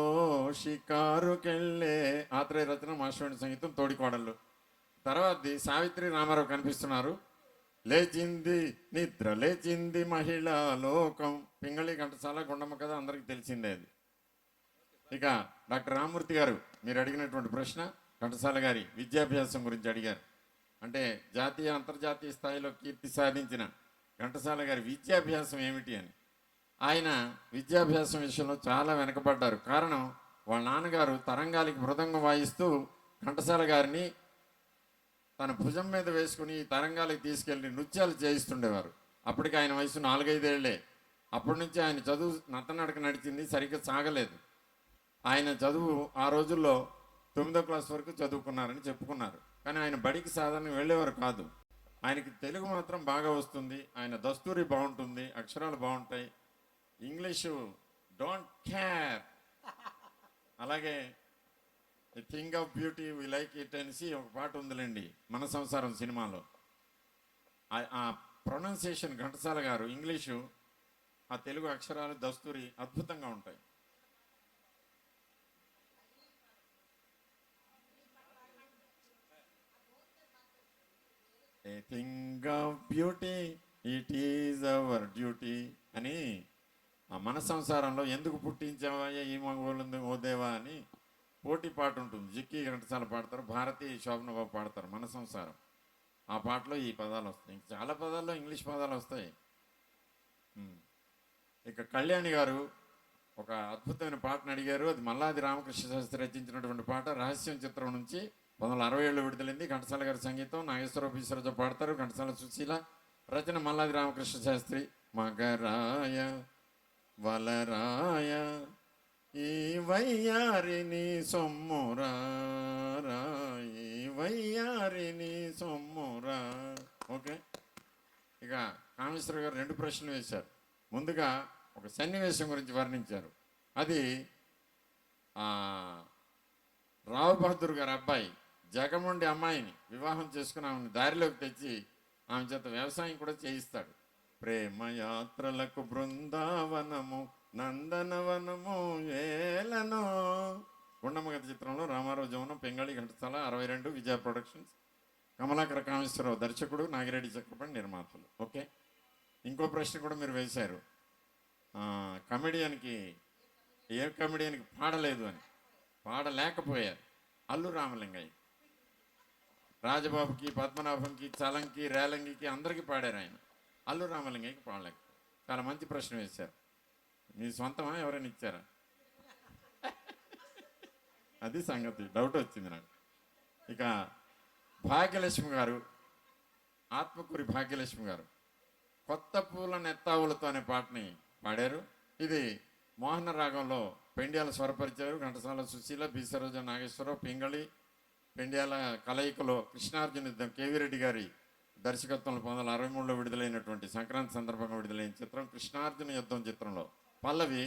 షికారుకెళ్ళే, ఆత్రేయ రచన, మాస్టర్ని సంగీతం, తోడికోడళ్ళు. తర్వాతది సావిత్రి, రామారావు కనిపిస్తున్నారు. లేచింది నిద్ర లేచింది మహిళా లోకం. పింగళి ఘంటసాల గుండమ్మ కథ అందరికీ తెలిసిందే అది. ఇక డాక్టర్ రామమూర్తి గారు మీరు అడిగినటువంటి ప్రశ్న ఘంటసాల గారి విద్యాభ్యాసం గురించి అడిగారు. అంటే జాతీయ అంతర్జాతీయ స్థాయిలో కీర్తి సాధించిన ఘంటసాల గారి విద్యాభ్యాసం ఏమిటి అని. ఆయన విద్యాభ్యాసం విషయంలో చాలా వెనకబడ్డారు. కారణం వాళ్ళ నాన్నగారు తరంగాలికి మృదంగం వాయిస్తూ ఘంటసాల గారిని తన భుజం మీద వేసుకుని ఈ తరంగాలకు తీసుకెళ్ళి నృత్యాలు చేయిస్తుండేవారు. అప్పటికి ఆయన వయసు 4-5 ఏళ్లే. అప్పటి నుంచి ఆయన చదువు నత్తనడక నడిచింది, సరిగ్గా సాగలేదు. ఆయన చదువు ఆ రోజుల్లో 9వ క్లాస్ వరకు చదువుకున్నారని చెప్పుకున్నారు. కానీ ఆయన బడికి సాధారణంగా వెళ్ళేవారు కాదు. ఆయనకి తెలుగు మాత్రం బాగా వస్తుంది, ఆయన దస్తూరి బాగుంటుంది, అక్షరాలు బాగుంటాయి, ఇంగ్లీషు డోంట్ కేర్. అలాగే thing of beauty we like it అనేసి ఒక పాట ఉందిలేండి మన సంసారం సినిమాలో. ఆ ప్రొనౌన్సియేషన్ ఘంటసాల గారు ఇంగ్లీషు, ఆ తెలుగు అక్షరాలు దస్తూరి అద్భుతంగా ఉంటాయి. A thing of beauty it is our duty అని ఆ మన సంసారంలో ఎందుకు పుట్టించావా ఈ మగవాళ్ళు ఓ దేవా అని పోటీ పాట ఉంటుంది. జిక్కి ఘంటసాల పాడతారు, భారతి శోభనబాబు పాడతారు మన సంసారం. ఆ పాటలో ఈ పదాలు వస్తాయి. చాలా పదాల్లో ఇంగ్లీష్ పదాలు వస్తాయి. ఇక కళ్యాణి గారు ఒక అద్భుతమైన పాటను అడిగారు. అది మల్లాది రామకృష్ణ శాస్త్రి రచించినటువంటి పాట. రహస్యం చిత్రం నుంచి 1967లో విడుదలైంది. ఘంటసాల గారి సంగీతం, నాగేశ్వరరావు పీసరజ పాడతారు, ఘంటసాల సుశీల, రచన మల్లాది రామకృష్ణ శాస్త్రి. మగరాయ వలరాయ ఈ వయ్యారిని సొమ్మురా, ఈ వయ్యారిని సొమ్మురా. ఓకే. ఇక కామేశ్వర గారు 2 ప్రశ్నలు వేశారు. ముందుగా ఒక సన్నివేశం గురించి వర్ణించారు. అది రావు బహదూర్ గారి అబ్బాయి జగముండి అమ్మాయిని వివాహం చేసుకుని ఆమెను దారిలోకి తెచ్చి ఆమె చేత వ్యవసాయం కూడా చేయిస్తాడు. ప్రేమయాత్రలకు బృందావనము నందనవనము ఏలను. గుండమ్మ కథ చిత్రంలో రామారావు జమున, పెంగాళి ఘంటసాల, 62 విజయ ప్రొడక్షన్స్, కమలాకర కామేశ్వరరావు దర్శకుడు, నాగిరెడ్డి చక్రపాణి నిర్మాతలు. ఓకే. ఇంకో ప్రశ్న కూడా మీరు వేశారు, కమెడియన్కి ఏ కమెడియన్కి పాడలేదు అని. పాడలేకపోయారు. అల్లు రామలింగయ్య రాజబాబుకి, పద్మనాభంకి, చలంకి, రేలంగికి అందరికీ పాడారు ఆయన. అల్లు రామలింగయ్యకి పాడలేకపోయారు. చాలా మంచి ప్రశ్న వేశారు. మీ సొంతమా ఎవరైనా ఇచ్చారా? అది సంగతి. డౌట్ వచ్చింది నాకు. ఇక భాగ్యలక్ష్మి గారు, ఆత్మకూరి భాగ్యలక్ష్మి గారు కొత్త పూల నెత్తావులతో అనే పాటని పాడారు. ఇది మోహన రాగంలో పెండ్యాల స్వరపరిచారు. ఘంటసాల సుశీల, బి సరోజ, నాగేశ్వరరావు, పింగళి, పెండ్యాల కలయికలో కృష్ణార్జున యుద్ధం కేవీ రెడ్డి గారి దర్శకత్వంలో 1963లో విడుదలైనటువంటి సంక్రాంతి సందర్భంగా విడుదలైన చిత్రం కృష్ణార్జున యుద్ధం. చిత్రంలో పల్లవి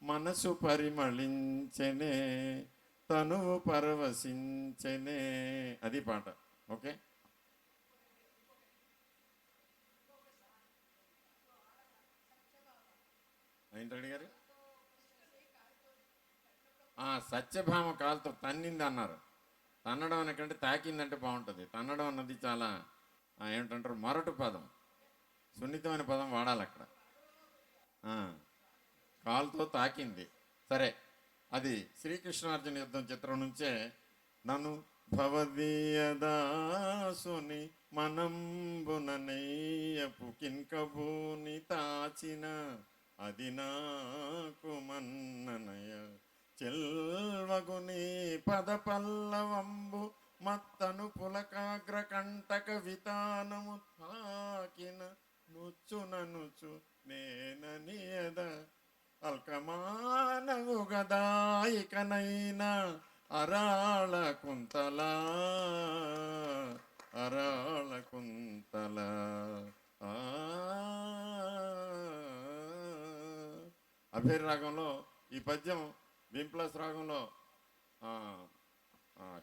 మనసు పరిమళించెనే తనువు పరవశించెనే, అది పాట. ఓకే. ఏంటడి గారు? సత్యభామ కాలుతో తన్నింది అన్నారు. తన్నడం అనకంటే తాకిందంటే బాగుంటుంది. తన్నడం అన్నది చాలా ఏమిటంటారు మొరటు పదం, సున్నితమైన పదం వాడాలి అక్కడ. కాలుతో తాకింది. సరే, అది శ్రీకృష్ణార్జున యుద్ధం చిత్రం నుంచే. నన్ను భవదీయదాసుని మనంబుననయ్యపు కింకబూని తాచిన అది నాకు మన్ననయ చెల్వగుని పద పల్లవంబు మత్తను పులకాగ్ర కంటక వితానము తాకిన నుచ్చుననుచు నేననియద అల్కమానవు గదాయికనైనా అరాళ కుంతల అరాళ కుంతల. అభేర్ రాగంలో ఈ పద్యం, బింప్లస్ రాగంలో,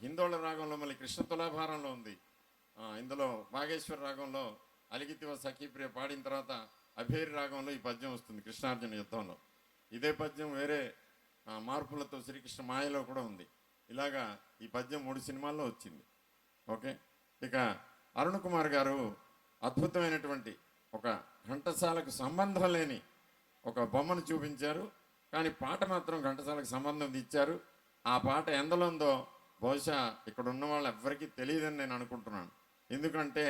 హిందోళ రాగంలో, మళ్ళీ కృష్ణ తులాభారంలో ఉంది. ఇందులో భాగేశ్వర రాగంలో అలిగితివ సఖీప్రియ పాడిన తర్వాత అభేరి రాగంలో ఈ పద్యం వస్తుంది కృష్ణార్జున యుద్ధంలో. ఇదే పద్యం వేరే మార్పులతో శ్రీకృష్ణ మాయలో కూడా ఉంది. ఇలాగా ఈ పద్యం 3 సినిమాల్లో వచ్చింది. ఓకే. ఇక అరుణ్ కుమార్ గారు అద్భుతమైనటువంటి ఒక ఘంటసాలకు సంబంధం లేని ఒక బొమ్మను చూపించారు. కానీ పాట మాత్రం ఘంటసాలకు సంబంధం ఇచ్చారు. ఆ పాట ఎందులో ఉందో బహుశా ఇక్కడ ఉన్న వాళ్ళు ఎవ్వరికీ తెలియదని నేను అనుకుంటున్నాను. ఎందుకంటే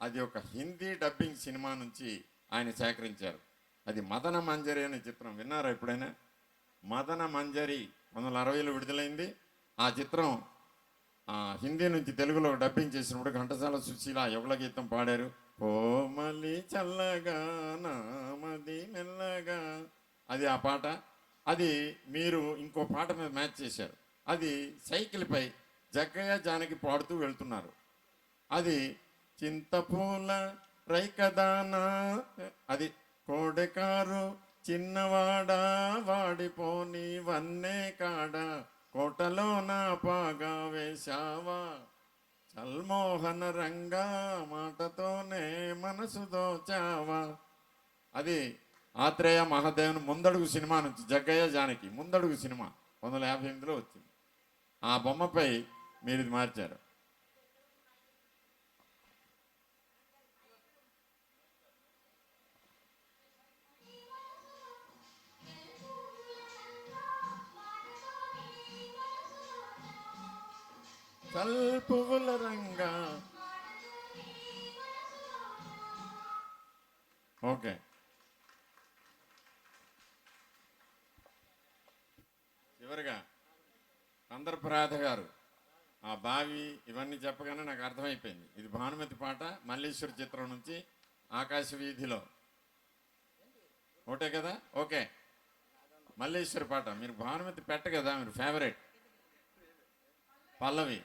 అది ఒక హిందీ డబ్బింగ్ సినిమా నుంచి ఆయన సేకరించారు. అది మదన మంజరి అనే చిత్రం. విన్నారా ఎప్పుడైనా? మదన మంజరి 1960లో విడుదలైంది. ఆ చిత్రం హిందీ నుంచి తెలుగులో డబ్బింగ్ చేసినప్పుడు ఘంటసాల సుశీల యుగల గీతం పాడారు. కోమలి చల్లగా నామది మెల్లగా, అది ఆ పాట. అది మీరు ఇంకో పాట మీద మ్యాచ్ చేశారు. అది సైకిల్పై జగ్గయ్య జానకి పాడుతూ వెళ్తున్నారు. అది చింతపూల రైకదానా, అది కోడెకారు చిన్నవాడా వాడిపోని వన్నే కాడ కోటలో నా పాగా వేశావా చల్మోహన రంగా మాటతోనే మనసు దోచావా. అది ఆత్రేయ మహాదేవన్ ముందడుగు సినిమా నుంచి, జగ్గయ్య జానకి ముందడుగు సినిమా 1958లో వచ్చింది. ఆ బొమ్మపై మీరు ఇది మార్చారు. పువ్వుల రంగా. ఓకే, చివరిగా కందర్పరాధ గారు ఆ బావి ఇవన్నీ చెప్పగానే నాకు అర్థమైపోయింది. ఇది భానుమతి పాట, మల్లీశ్వరి చిత్రం నుంచి ఆకాశ వీధిలో. ఓకే కదా? ఓకే, మల్లీశ్వరి పాట. మీరు భానుమతి పెట్ట కదా, మీరు ఫేవరెట్. పల్లవి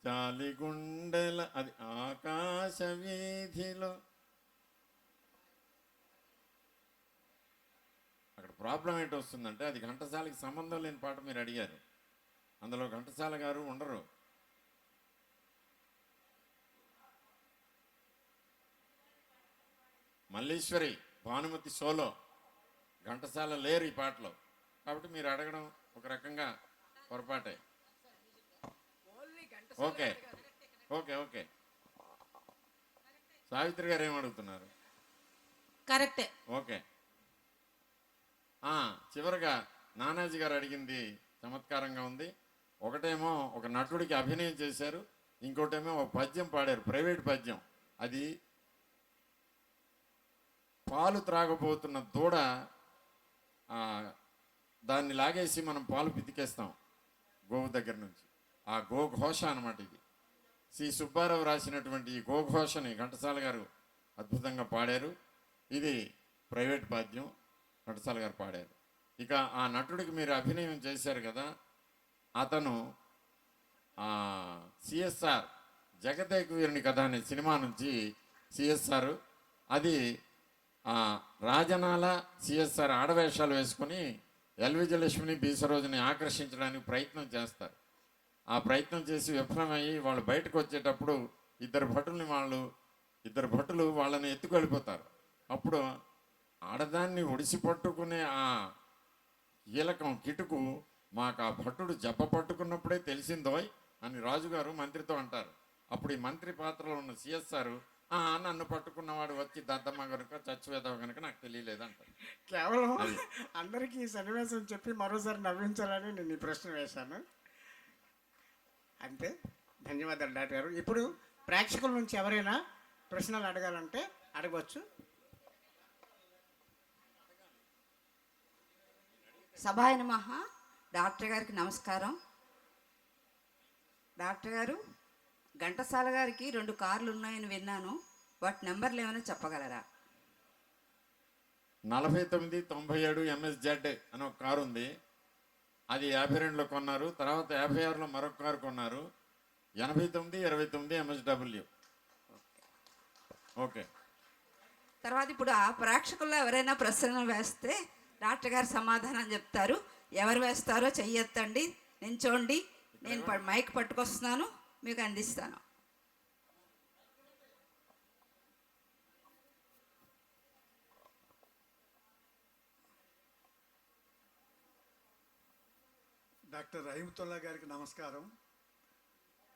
చాలి గుండెల, అది ఆకాశ వీధిలో. అక్కడ ప్రాబ్లం ఏంటి వస్తుందంటే, అది ఘంటసాలకి సంబంధం లేని పాట మీరు అడిగారు. అందులో ఘంటసాల గారు ఉండరు. మల్లీశ్వరి భానుమతి సోలో, ఘంటసాల లేరు ఈ పాటలో. కాబట్టి మీరు అడగడం ఒక రకంగా పొరపాటే. Okay okay okay. సావిత్రి గారు ఏమడుగుతున్నారు? కరెక్టే. ఓకే. చివరిగా నానాజీ గారు అడిగింది చమత్కారంగా ఉంది. ఒకటేమో ఒక నటుడికి అభినయం చేశారు, ఇంకోటేమో ఒక పద్యం పాడారు, ప్రైవేట్ పద్యం. అది పాలు త్రాగబోతున్న దూడ, దాన్ని లాగేసి మనం పాలు పితికేస్తాం గోవు దగ్గర నుంచి. ఆ గోఘోష అనమాట ఇది. సి సుబ్బారావు రాసినటువంటి ఈ గోఘోషని ఘంటసాల గారు అద్భుతంగా పాడారు. ఇది ప్రైవేట్ పద్యం, ఘంటసాల గారు పాడారు. ఇక ఆ నటుడికి మీరు అభినయం చేశారు కదా, అతను సిఎస్ఆర్ జగదేక వీరుని కథ అనే సినిమా నుంచి సిఎస్ఆర్, అది రాజనాల సిఎస్ఆర్ ఆడవేషాలు వేసుకొని ఎల్విజయలక్ష్మిని బీసరోజుని ఆకర్షించడానికి ప్రయత్నం చేస్తారు. ఆ ప్రయత్నం చేసి విఫలమయ్యి వాళ్ళు బయటకు వచ్చేటప్పుడు ఇద్దరు భటులు వాళ్ళని ఎత్తుకెళ్ళిపోతారు. అప్పుడు ఆడదాన్ని ఒడిసి పట్టుకునే ఆ కీలకం కిటుకు మాకు ఆ భటుడు జబ్బ పట్టుకున్నప్పుడే తెలిసిందోయ్ అని రాజుగారు మంత్రితో అంటారు. అప్పుడు ఈ మంత్రి పాత్రలో ఉన్న సిఎస్ఆర్, నన్ను పట్టుకున్నవాడు వచ్చి దద్దమ్మ కనుక చచ్చివేదావు కనుక నాకు తెలియలేదంటారు. కేవలం అందరికీ ఈ సన్నివేశం చెప్పి మరోసారి నవ్వించాలని నేను ఈ ప్రశ్న వేశాను అంతే. ధన్యవాదాలు డాక్టర్ గారు. ఇప్పుడు ప్రేక్షకుల నుంచి ఎవరైనా ప్రశ్నలు అడగాలంటే అడగవచ్చు. సభాయ నమః. డాక్టర్ గారికి నమస్కారం. డాక్టర్ గారు, ఘంటసాల గారికి 2 కార్లు ఉన్నాయని విన్నాను. వాటి నెంబర్లు ఏమైనా చెప్పగలరా? 4997 MSZ అని ఒక కారు ఉంది. అది 52లో కొన్నారు. తర్వాత 56లో మరొక కారు కొన్నారు. 8929 MSW. ఓకే. తర్వాత ఇప్పుడు ఆ ప్రేక్షకుల్లో ఎవరైనా ప్రశ్నలు వేస్తే డాక్టర్ గారు సమాధానం చెప్తారు. ఎవరు వేస్తారో చెయ్యొద్దండి, నించోండి. నేను మైక్ పట్టుకొస్తున్నాను, మీకు అందిస్తాను. డాక్టర్ రహీమతుల్లా గారికి నమస్కారం.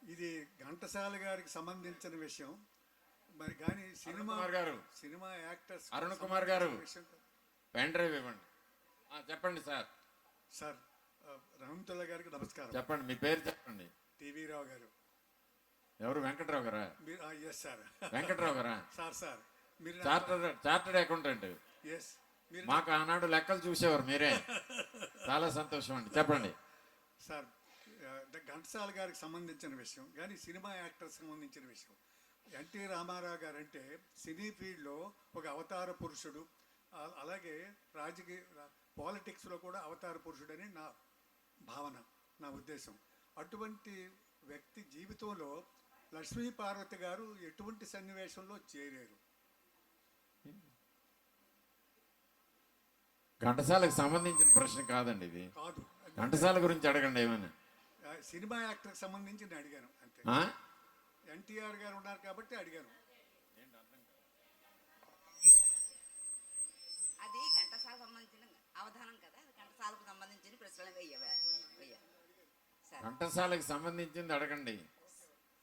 ఇది ఘంటసాల గారికి సంబంధించిన విషయం. మరి కానీ సినిమా కుమార్ గారు. సినిమా యాక్టర్స్ అరుణ్ కుమార్ గారు పెన్ డ్రైవ్ ఇవ్వండి. చెప్పండి సార్. సార్ రహమతుల్లా గారికి నమస్కారం. చెప్పండి, మీ పేరు చెప్పండి. టీవీ రావు గారు. ఎవరు? వెంకట్రావు గారా? మీరు ఎస్ సార్. వెంకట్రావు గారా? సార్ మీరు చార్టర్డ్ అకౌంటెంట్. ఎస్ మీరు మాకు ఆనాడు లెక్కలు చూసేవారు మీరే. చాలా సంతోషం అండి, చెప్పండి సార్. ఘంటసాల గారికి సంబంధించిన విషయం కానీ సినిమా యాక్టర్స్ సంబంధించిన విషయం. ఎన్టీ రామారావు గారు అంటే సినీ ఫీల్డ్లో ఒక అవతార పురుషుడు, అలాగే రాజకీయ పాలిటిక్స్లో కూడా అవతార పురుషుడని నా భావన, నా ఉద్దేశం. అటువంటి వ్యక్తి జీవితంలో లక్ష్మీ పార్వతి గారు ఎటువంటి సన్నివేశంలో చేరారు? ఘంటసాలకు సంబంధించిన ప్రశ్న కాదండి ఇది. కాదు, ఘంటసాల గురించి అడగండి ఏమైనా. సినిమా యాక్టర్కి సంబంధించి నేను అడిగాను అంతే. ఎన్టీఆర్ గారు ఉన్నారు కాబట్టి అడిగాను. అది ఘంటసాల సంబంధించిన అవధానం కదా, అది ఘంటసాలకు సంబంధించిన ప్రశ్నలు వెయ్యాలి. ఘంటసాలకు సంబంధించింది అడగండి.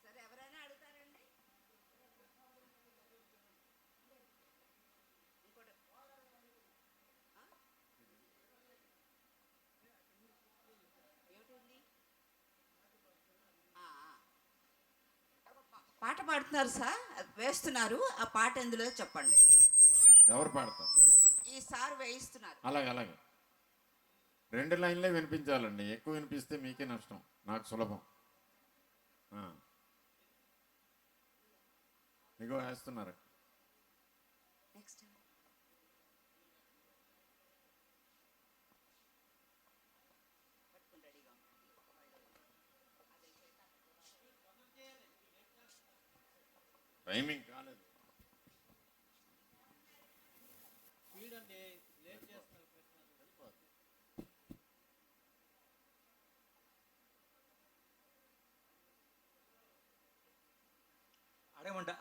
సరే, ఎవరైనా అడుగుతారండి. ఇంకోటి పాట పాడుతున్నారు సార్, వేస్తున్నారు. ఆ పాట ఎందులో చెప్పండి. ఎవరు పాడతారు? ఈ సార్ వేయిస్తున్నారు. అలాగే 2 లైన్లే వినిపించాలండి. ఎక్కువ వినిపిస్తే మీకే నష్టం, నాకు సులభం. ఇగో వేస్తున్నారు. నెక్స్ట్ టైమింగ్ కాలేదు.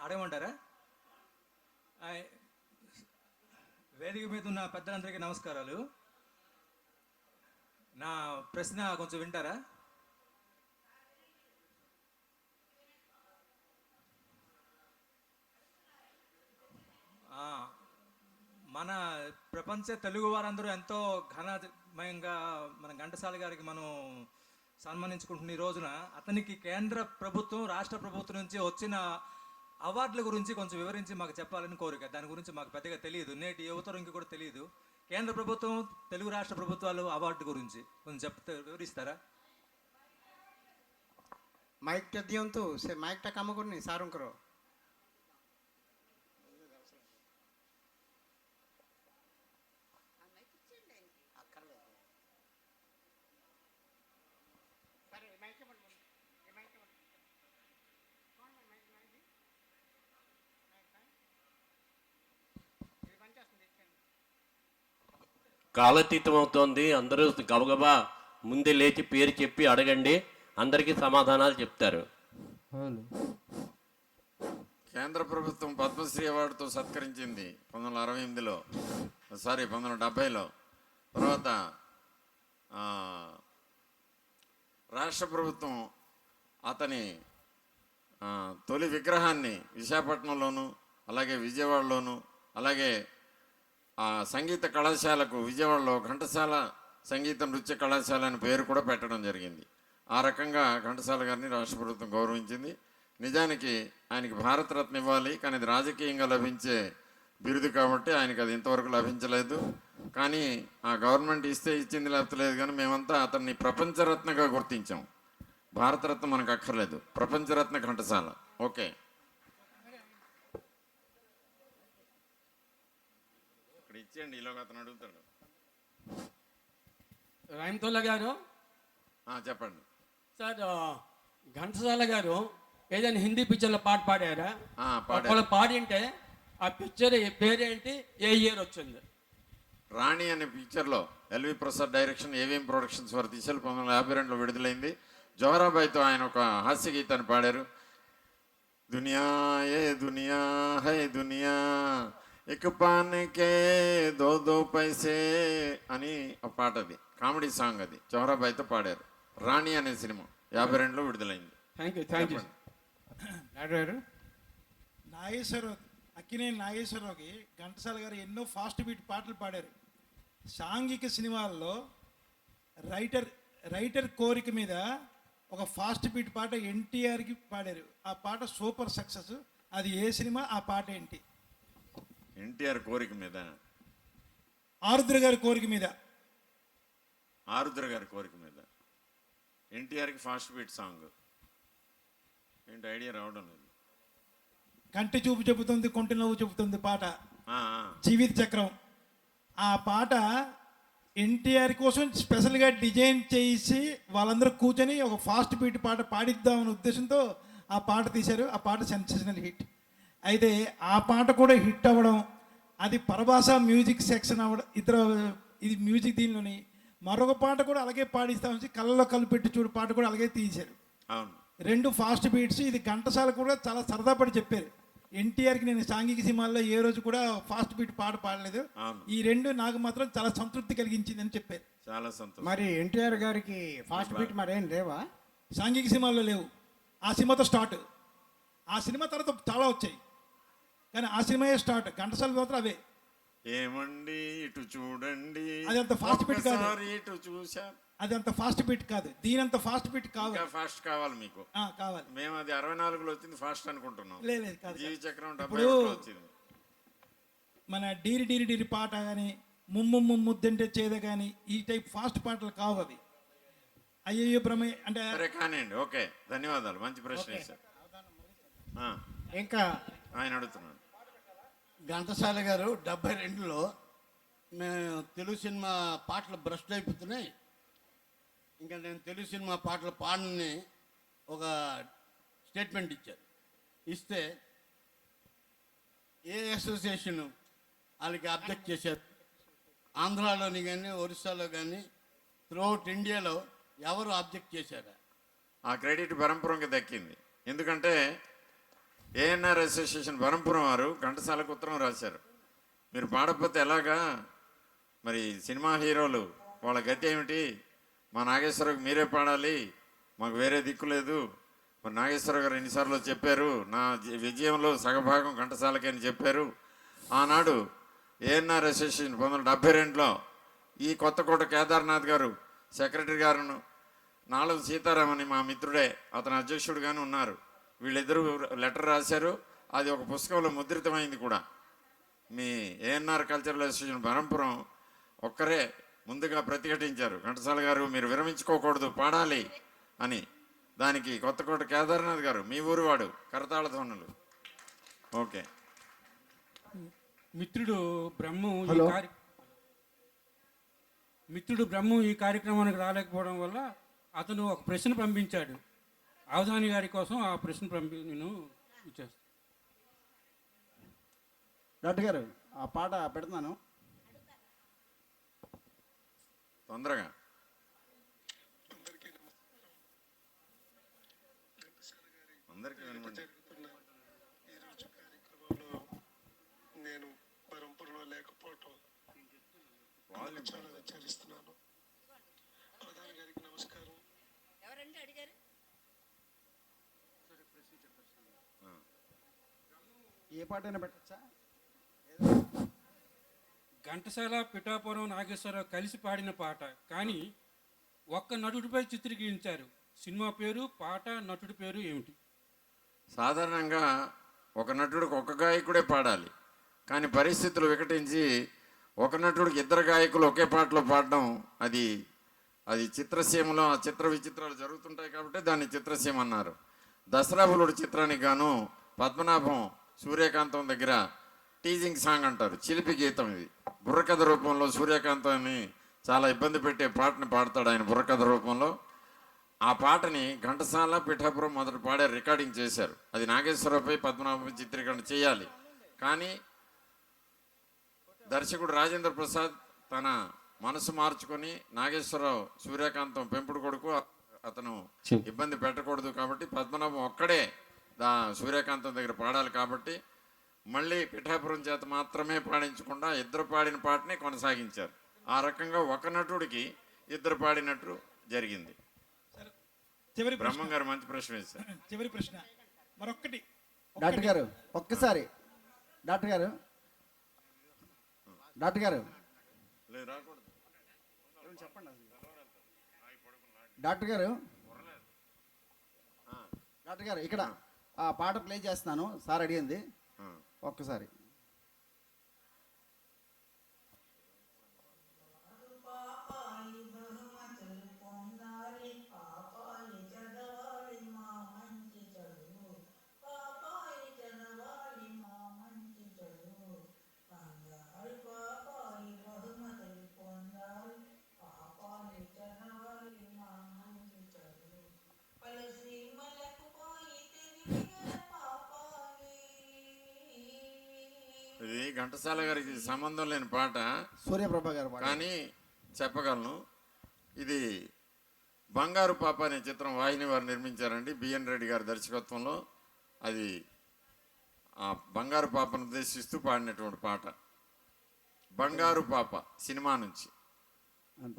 అడగమంటారా? వేదిక మీద ఉన్న పెద్దలందరికీ నమస్కారాలు. నా ప్రశ్న కొంచెం వింటారా? మన ప్రపంచ తెలుగు వారందరూ ఎంతో ఘనమయంగా మన ఘంటసాల గారికి మనం సన్మానించుకుంటున్న ఈ రోజున అతనికి కేంద్ర ప్రభుత్వం, రాష్ట్ర ప్రభుత్వం నుంచి వచ్చిన అవార్డుల గురించి కొంచెం వివరించి మాకు చెప్పాలని కోరిక. దాని గురించి మాకు పెద్దగా తెలియదు, నేటి యువతరంకి కూడా తెలియదు. కేంద్ర ప్రభుత్వం, తెలుగు రాష్ట్ర ప్రభుత్వాలు అవార్డు గురించి కొంచెం వివరిస్తారా? माइक दियंतु से माइक टा काम करनी सारूं करो. కాలతీతం అవుతోంది. అందరూ గబగబా ముందే లేచి పేరు చెప్పి అడగండి, అందరికీ సమాధానాలు చెప్తారు. కేంద్ర ప్రభుత్వం పద్మశ్రీ అవార్డుతో సత్కరించింది 1968లో, 1970లో. తర్వాత రాష్ట్ర ప్రభుత్వం అతని తొలి విగ్రహాన్ని విశాఖపట్నంలోను, అలాగే విజయవాడలోను, అలాగే సంగీత కళాశాలకు విజయవాడలో ఘంటసాల సంగీత నృత్య కళాశాల అని పేరు కూడా పెట్టడం జరిగింది. ఆ రకంగా ఘంటసాల గారిని రాష్ట్ర ప్రభుత్వం గౌరవించింది. నిజానికి ఆయనకి భారతరత్న ఇవ్వాలి, కానీ అది రాజకీయంగా లభించే బిరుదు కాబట్టి ఆయనకి అది ఇంతవరకు లభించలేదు. కానీ ఆ గవర్నమెంట్ ఇస్తే ఇచ్చింది, లేకపోతే లేదు. కానీ మేమంతా అతన్ని ప్రపంచరత్నగా గుర్తించాం. భారతరత్న మనకు అక్కర్లేదు, ప్రపంచరత్న ఘంటసాల. ఓకే, ఇక్కడ ఇచ్చేయండి, ఈలోగా అతను అడుగుతాడు. రహమతుల్లా గారు చెప్పండి సార్. ఘంటసాల గారు ఏదైనా హిందీ పిక్చర్లో పాట పాడారా? ఒకవేళ పాడింటే ఆ పిక్చర్ పేరేంటి, ఏ ఇయర్ వచ్చింది? రాణి అనే పిక్చర్లో L V Prasad direction, AVM productions వారు తీసారు. 1952లో విడుదలైంది. జోహరాబాయ్తో ఆయన ఒక హాస్య గీతాన్ని పాడారు. దునియా ఏ దునియా హై దునియా ఎక్ పాన్కే దో పైసే అని ఒక పాట, అది కామెడీ సాంగ్. అది జోహరాబాయ్తో పాడారు. రాణి అనే సినిమా 52లో విడుదలైంది. Thank you. నాగేశ్వరరావు, అక్కినేని నాగేశ్వరరావుకి ఘంటసాల గారు ఎన్నో ఫాస్ట్ బీట్ పాటలు పాడారు. సాంఘిక సినిమాల్లో రైటర్ కోరిక మీద ఒక ఫాస్ట్ బీట్ పాట ఎన్టీఆర్కి పాడారు. ఆ పాట సూపర్ సక్సెస్. అది ఏ సినిమా, ఆ పాట ఏంటి? ఎన్టీఆర్ కోరిక మీద, ఆరుద్ర గారి కోరిక మీద. ఆరుద్ర గారి కోరిక మీద ఎన్టీఆర్కి ఫాస్ట్ బీట్ సాంగ్ ఏంటి? ఐడియా రావడం లేదు. కంటి చూపు చెబుతుంది, కొంటి నవ్వు చెబుతుంది పాట, ఆ, జీవిత చక్రం. ఆ పాట ఎన్టీఆర్ కోసం స్పెషల్గా డిజైన్ చేసి వాళ్ళందరూ కూర్చొని ఒక ఫాస్ట్ బీట్ పాట పాడిద్దామనే ఉద్దేశంతో ఆ పాట తీశారు. ఆ పాట సెన్సేషనల్ హిట్. అయితే ఆ పాట కూడా హిట్ అవ్వడం, అది పరభాష మ్యూజిక్ సెక్షన్ అవ్వడం, ఇది మ్యూజిక్ దీనిలోని మరొక పాట కూడా అలాగే పాడిస్తామని కళ్ళలో కళ్ళు పెట్టి చూడు పాట కూడా అలాగే తీశారు. అవును, రెండు ఫాస్ట్ బీట్స్. ఇది ఘంటసాల కూడా చాలా సరదా పడి చెప్పారు. ఎన్టీఆర్కి నేను సాంఘిక సినిమాల్లో ఏ రోజు కూడా ఫాస్ట్ బీట్ పాట పాడలేదు, ఈ రెండు నాకు మాత్రం చాలా సంతృప్తి కలిగించింది అని చెప్పారు. చాలా సంతోషం. మరి ఎన్టీఆర్ గారికి ఫాస్ట్ బీట్ మరేం లేవా? సాంఘిక సినిమాల్లో లేవు. ఆ సినిమాతో స్టార్ట్. ఆ సినిమా తర్వాత చాలా వచ్చాయి, కానీ ఆ సినిమాయే స్టార్ట్. ఘంటసాల మాత్రం అవే. ఏమండి ఇటు చూడండి, అది అంత ఫాస్ట్ బీట్ కాదు. ఒక్కసారి ఇటు చూసా, అది అంత ఫాస్ట్ బీట్ కాదు. దీనంత ఫాస్ట్ బీట్ కావాలి. ఇంకా ఫాస్ట్ కావాలి మీకు. కావాలి. మేము అది 64లో వచ్చింది ఫాస్ట్ అనుకుంటున్నాం. లేదు కాదు. జీవి చక్రం ఇప్పుడు 71లో వచ్చింది. మన డీరి డీరి డీరి పాట కానీ, ముమ్ము ముద్దంటే చేద కానీ, ఈ టైప్ ఫాస్ట్ పాటలు కావు అవి. అయ్యయ్యో ప్రమే అంటే సరే కానివ్వండి. ఓకే, ధన్యవాదాలు. మంచి ప్రశ్న వేశారు. ఇంకా ఆయన అడుగుతున్నాను. ఘంటసాల గారు 72లో మేము తెలుగు సినిమా పాటలు బ్రష్ అయిపోతున్నాయి, ఇంకా నేను తెలుగు సినిమా పాటలు పాడని ఒక స్టేట్మెంట్ ఇచ్చారు. ఇస్తే ఏ అసోసియేషన్ వాళ్ళకి అబ్జెక్ట్ చేశారు. ఆంధ్రాలోని కానీ, ఒరిస్సాలో కానీ, త్రూఅవుట్ ఇండియాలో ఎవరు అబ్జెక్ట్ చేశారా? ఆ క్రెడిట్ బరంపురంకి దక్కింది. ఎందుకంటే ఏఎన్ఆర్ అసోసియేషన్ బరంపురం వారు ఘంటసాలకు ఉత్తరం రాశారు, మీరు పాడకపోతే ఎలాగా, మరి సినిమా హీరోలు వాళ్ళ గతి ఏమిటి, మా నాగేశ్వరరావుకి మీరే పాడాలి, మాకు వేరే దిక్కు లేదు. మరి నాగేశ్వరరావు గారు ఎన్నిసార్లు చెప్పారు, నా విజయంలో సగభాగం ఘంటసాలకే అని చెప్పారు. ఆనాడు ఏఎన్ఆర్ అసోసియేషన్ 1972లో ఈ కొత్తకోట కేదార్నాథ్ గారు సెక్రటరీ గారును, నాలుగు సీతారామని మా మిత్రుడే అతను అధ్యక్షుడుగానే ఉన్నారు. వీళ్ళిద్దరూ లెటర్ రాశారు. అది ఒక పుస్తకంలో ముద్రితమైంది కూడా. మీ ఏఎన్ఆర్ కల్చరల్ అసోసియేషన్ బరంపురం ఒక్కరే ముందుగా ప్రతిఘటించారు, ఘంటసాల గారు మీరు విరమించుకోకూడదు, పాడాలి అని. దానికి కొత్తకోట కేదార్నాథ్ గారు, మీ ఊరు వాడు, కరతాళ ధ్వనులు. ఓకే. మిత్రుడు బ్రహ్మ ఈ కార్యక్రమానికి రాలేకపోవడం వల్ల అతను ఒక ప్రశ్న పంపించాడు. అవధాని గారి కోసం ఆ ప్రశ్న నేను ఇచ్చేస్తాను. డాక్టర్ గారు ఆ పాట పెడుతున్నాను తొందరగా. అందరికీ వినమండి. నేను పరంపరలో లేకపోవటం చాలా విచారిస్తున్నాను. ప్రధాని గారికి నమస్కారం. ఎవరండి అడిగారు? ఏ పాటైనా పెట్టచ్చా? ఘంటసాల, పిఠాపురం నాగేశ్వరరావు కలిసి పాడిన పాట, కానీ ఒక్క నటుడిపై చిత్రీకరించారు. సినిమా పేరు, పాట, నటుడి పేరు ఏమిటి? సాధారణంగా ఒక నటుడికి ఒక గాయకుడే పాడాలి, కానీ పరిస్థితులు వికటించి ఒక నటుడికి ఇద్దరు గాయకులు ఒకే పాటలో పాడడం, అది చిత్రసీమలో ఆ చిత్ర విచిత్రాలు జరుగుతుంటాయి కాబట్టి దాన్ని చిత్రసీమ అన్నారు. దసరా బుల్లుడు చిత్రానికి గాను పద్మనాభం సూర్యకాంతం దగ్గర టీజింగ్ సాంగ్ అంటారు, చిలిపి గీతం. ఇది బుర్రకథ రూపంలో సూర్యకాంతాన్ని చాలా ఇబ్బంది పెట్టే పాటని పాడతాడు ఆయన బుర్రకథ రూపంలో. ఆ పాటని ఘంటసాల, పిఠాపురం మొదట పాడే రికార్డింగ్ చేశారు. అది నాగేశ్వరరావుపై పద్మనాభంపై చిత్రీకరణ చేయాలి, కానీ దర్శకుడు రాజేంద్ర ప్రసాద్ తన మనసు మార్చుకొని నాగేశ్వరరావు సూర్యకాంతం పెంపుడు కొడుకు, అతను ఇబ్బంది పెట్టకూడదు కాబట్టి పద్మనాభం ఒక్కడే సూర్యకాంతం దగ్గర పాడాలి కాబట్టి మళ్ళీ పిఠాపురం చేత మాత్రమే పాడించకుండా ఇద్దరు పాడిన పాటని కొనసాగించారు. ఆ రకంగా ఒక నటుడికి ఇద్దరు పాడినట్టు జరిగింది. బ్రహ్మం గారు మంచి ప్రశ్న వేశారు. చివరి ప్రశ్న మరొక్కటి. డాక్టర్ గారు ఒక్కసారి డాక్టర్ గారు డాక్టర్ గారు చెప్పండి డాక్టర్ గారు డాక్టర్ గారు ఇక్కడ ఆ పాట ప్లే చేస్తున్నాను సార్ అడిగింది ఒక్కసారి ఇది ఘంటసాల గారికి సంబంధం లేని పాట, సూర్యప్రభ గారు పాట. కానీ చెప్పగలను. ఇది బంగారు పాప అనే చిత్రం వాహిని వారు నిర్మించారండి, బిఎన్ రెడ్డి గారి దర్శకత్వంలో. అది ఆ బంగారు పాపను ఉద్దేశిస్తూ పాడినటువంటి పాట. బంగారు పాప సినిమా నుంచి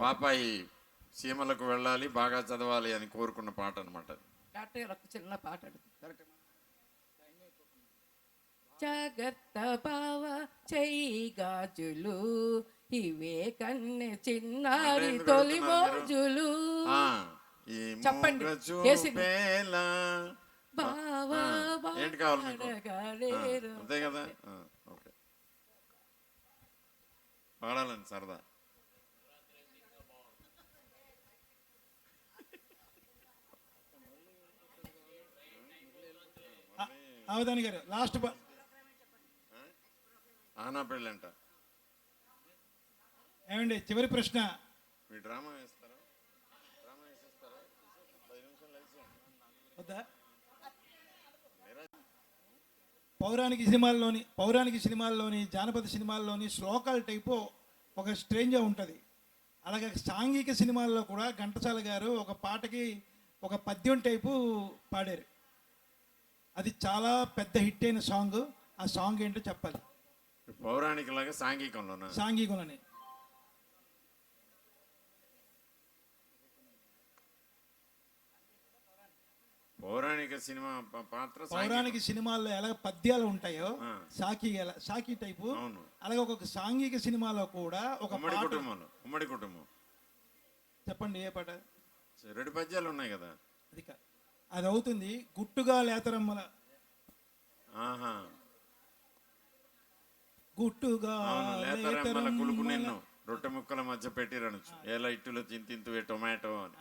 పాపాయి సీమలకు వెళ్ళాలి, బాగా చదవాలి అని కోరుకున్న పాట అనమాట. డాక్టర్ గారు ఒక చిన్న పాట అడుగుతారు. జాగ్రత్త బావ చెయ్యి గాజులు, ఇవే కన్నె చిన్నారి తొలి మోజులు. చెప్పండి ఏంటి కావాలి మీకు? అంతే కదా, ఓకే. పాడాలండి సరదా. అవధాని గారు లాస్ట్ ఆనా పెళ్ళంట. ఏమండి చివరి ప్రశ్న. మీ డ్రామా వేస్తారా? డ్రామా వేసేస్తారా? 10 నిమిషాలు వద్దా? పౌరాణిక సినిమాల్లోని జానపద సినిమాల్లోని శ్లోకాల టైపు ఒక స్ట్రేంజ్గా ఉంటుంది. అలాగే సాంఘిక సినిమాల్లో కూడా ఘంటసాల గారు ఒక పాటకి ఒక పద్యం టైపు పాడారు. అది చాలా పెద్ద హిట్ అయిన సాంగ్. ఆ సాంగ్ ఏంటో చెప్పాలి. పౌరాణికలాగా సాంఘికంలోనా? సాంఘికంలోనే. పౌరాణిక సినిమా పాత్ర. పౌరాణిక సినిమాల్లో ఎలా పద్యాలు ఉంటాయో సాకి టైపు, అలాగే ఒక సాంఘిక సినిమాలో కూడా ఒక ఉమ్మడి కుటుంబం. చెప్పండి ఏ పాట? 2 పద్యాలు ఉన్నాయి కదా. అది అవుతుంది. గుట్టుగా లేతరమ్మల, గుట్టుగా లేతరమ్మల కులుకు నిన్ను రొట్టె ముక్కల మధ్య పెట్టిరనొచ్చు, ఎలా ఇట్టులో చింతింతువే టొమాటో అని.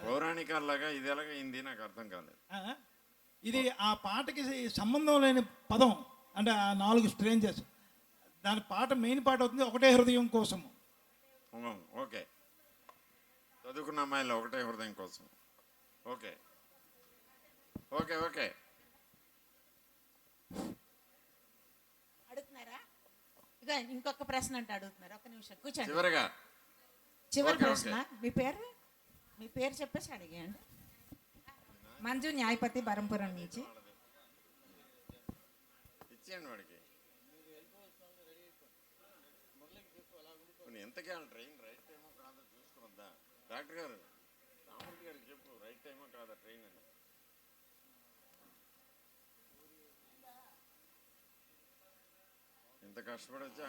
పౌరాణికాల్లాగా ఇది ఎలాగ అయింది నాకు అర్థం కాలేదు. ఇది ఆ పాటకి సంబంధం లేని పదం, అంటే ఆ 4 స్ట్రేంజర్స్. దాని పాట మెయిన్ పాట అవుతుంది ఒకటే హృదయం కోసం. ఓకే, చదువుకున్న అమ్మాయిలో ఒకటే హృదయం కోసం. Okay okay okay. అడుగుతున్నారా? ఇక ఇంకొక ప్రశ్న అంటే అడుగుతున్నారు. ఒక నిమిషం కూర్చోండి. చివరిగా చివరి ప్రశ్న. మీ పేరు చెప్పేసి అడిగాండి. మంజు, న్యాయపతి, బరంపురం నుంచి. ఇచ్చేయండి వాడికి. ఎంతకీ ట్రైన్ రైట్ టైమో కాదో చూసుకున్నదా డాక్టర్ గారు? రామూర్తి గారికి చెప్పు, రైట్ టైమో కాదా ట్రైన్ అని. ఇంత కష్టపడి వచ్చా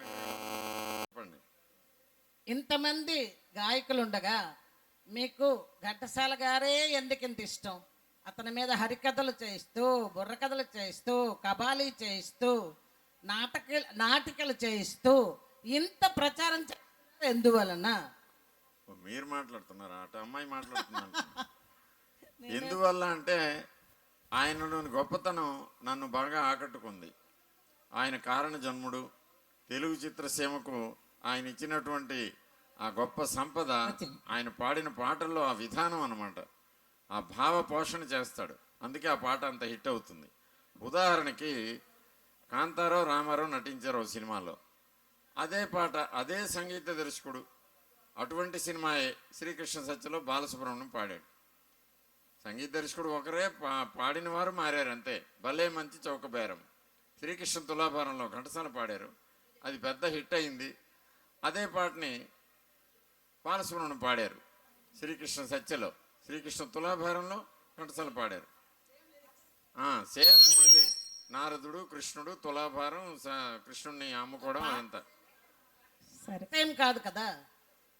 చెప్పండి. ఇంతమంది గాయకులుండగా మీకు ఘంటసాల గారే ఎందుకింత ఇష్టం? అతని మీద హరికథలు చేయిస్తూ, బుర్రకథలు చేయిస్తూ, కబాలీ చేయిస్తూ, నాటికలు చేయిస్తూ ఇంత ప్రచారం ఎందువలన? మీరు మాట్లాడుతున్నారా? అటు అమ్మాయి మాట్లాడుతున్నాను. ఎందువల్ల అంటే ఆయనలోని గొప్పతనం నన్ను బాగా ఆకట్టుకుంది. ఆయన కారణ జన్ముడు. తెలుగు చిత్రసీమకు ఆయన ఇచ్చినటువంటి ఆ గొప్ప సంపద, ఆయన పాడిన పాటల్లో ఆ విధానం అన్నమాట. ఆ భావ పోషణ చేస్తాడు, అందుకే ఆ పాట అంత హిట్ అవుతుంది. ఉదాహరణకి కాంతారావు రామారావు నటించారు ఓ సినిమాలో. అదే పాట అదే సంగీత దర్శకుడు అటువంటి సినిమాయే శ్రీకృష్ణ సత్యలో బాలసుబ్రహ్మణ్యం పాడాడు. సంగీత దర్శకుడు ఒకరే, పాడిన వారు మారారు అంతే. భలే మంచి చౌకబేరం శ్రీకృష్ణ తులాభారంలో ఘంటసాల పాడారు. అది పెద్ద హిట్ అయింది. అదే పాటని బాలసుబ్రహ్మణ్యం పాడారు శ్రీకృష్ణ సత్యలో. శ్రీకృష్ణ తులాభారంలో ఘంటసాల పాడారు. సేమ్ ఇది నారదుడు కృష్ణుడు తులాభారం కృష్ణుడిని అమ్ముకోవడం అదంతా సేమ్ కాదు కదా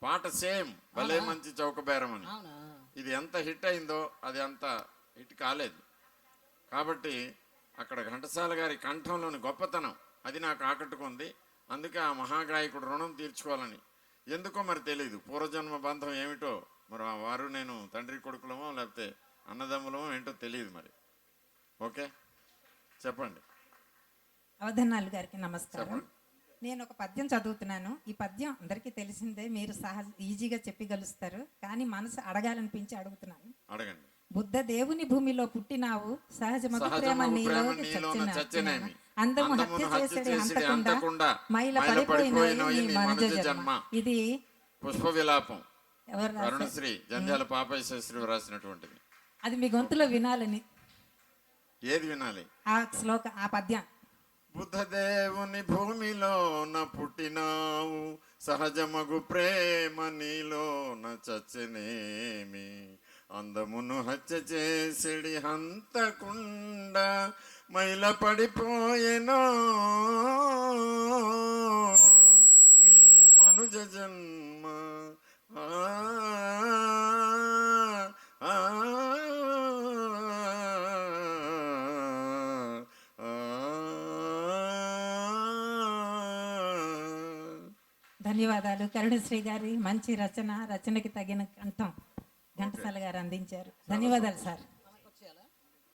పాట సేమ్ భలే అవునా? మంచి చౌకబేరం అని అవునా? ఇది ఎంత హిట్ అయిందో అది అంత హిట్ కాలేదు. కాబట్టి అక్కడ ఘంటసాల గారి కంఠంలోని గొప్పతనం అది నాకు ఆకట్టుకుంది. అందుకే ఆ మహాగాయకుడు రుణం తీర్చుకోవాలని ఎందుకో మరి తెలియదు. పూర్వజన్మ బంధం ఏమిటో మరి వారు నేను తండ్రి కొడుకులమో లేకపోతే అన్నదమ్ములమో ఏంటో తెలియదు మరి. ఓకే చెప్పండి. అవధానాలు గారికి నమస్కారం. నేను ఒక పద్యం చదువుతున్నాను. ఈ పద్యం అందరికీ తెలిసిందే, మీరు ఈజీగా చెప్పగలుస్తారు, కానీ మనసు అడగాలనిపించి అడుగుతున్నాను. అడగండి. బుద్ధ దేవుని భూమిలో పుట్టినావు, సహజమగు ప్రేమ నీలో చచ్చినేమి, అందము హత్య చేసేది అంతకుండా మైల పడిపోయిన ఈ మనుజ జన్మ. ఇది పుష్ప విలాపం ఎవరు రాశారు? కరుణశ్రీ జంధ్యాల పాపయ్య శాస్త్రి రాసినటువంటిది. అది మీ గొంతులో వినాలని. ఏది వినాలి? ఆ శ్లోక ఆ పద్యం. బుద్ధదేవుని భూమిలోన పుట్టినావు, సహజమగు ప్రేమ నీలోన చచ్చనేమి, అందమును హత్య చేసిడి హంతకుండా మైల పడిపోయెనో నీ మనుజ జన్మ. ధన్యవాదాలు కరుణశ్రీ గారి మంచి రచనకి తగిన కంఠం ఘంటసాల గారు అందించారు. ధన్యవాదాలు సార్.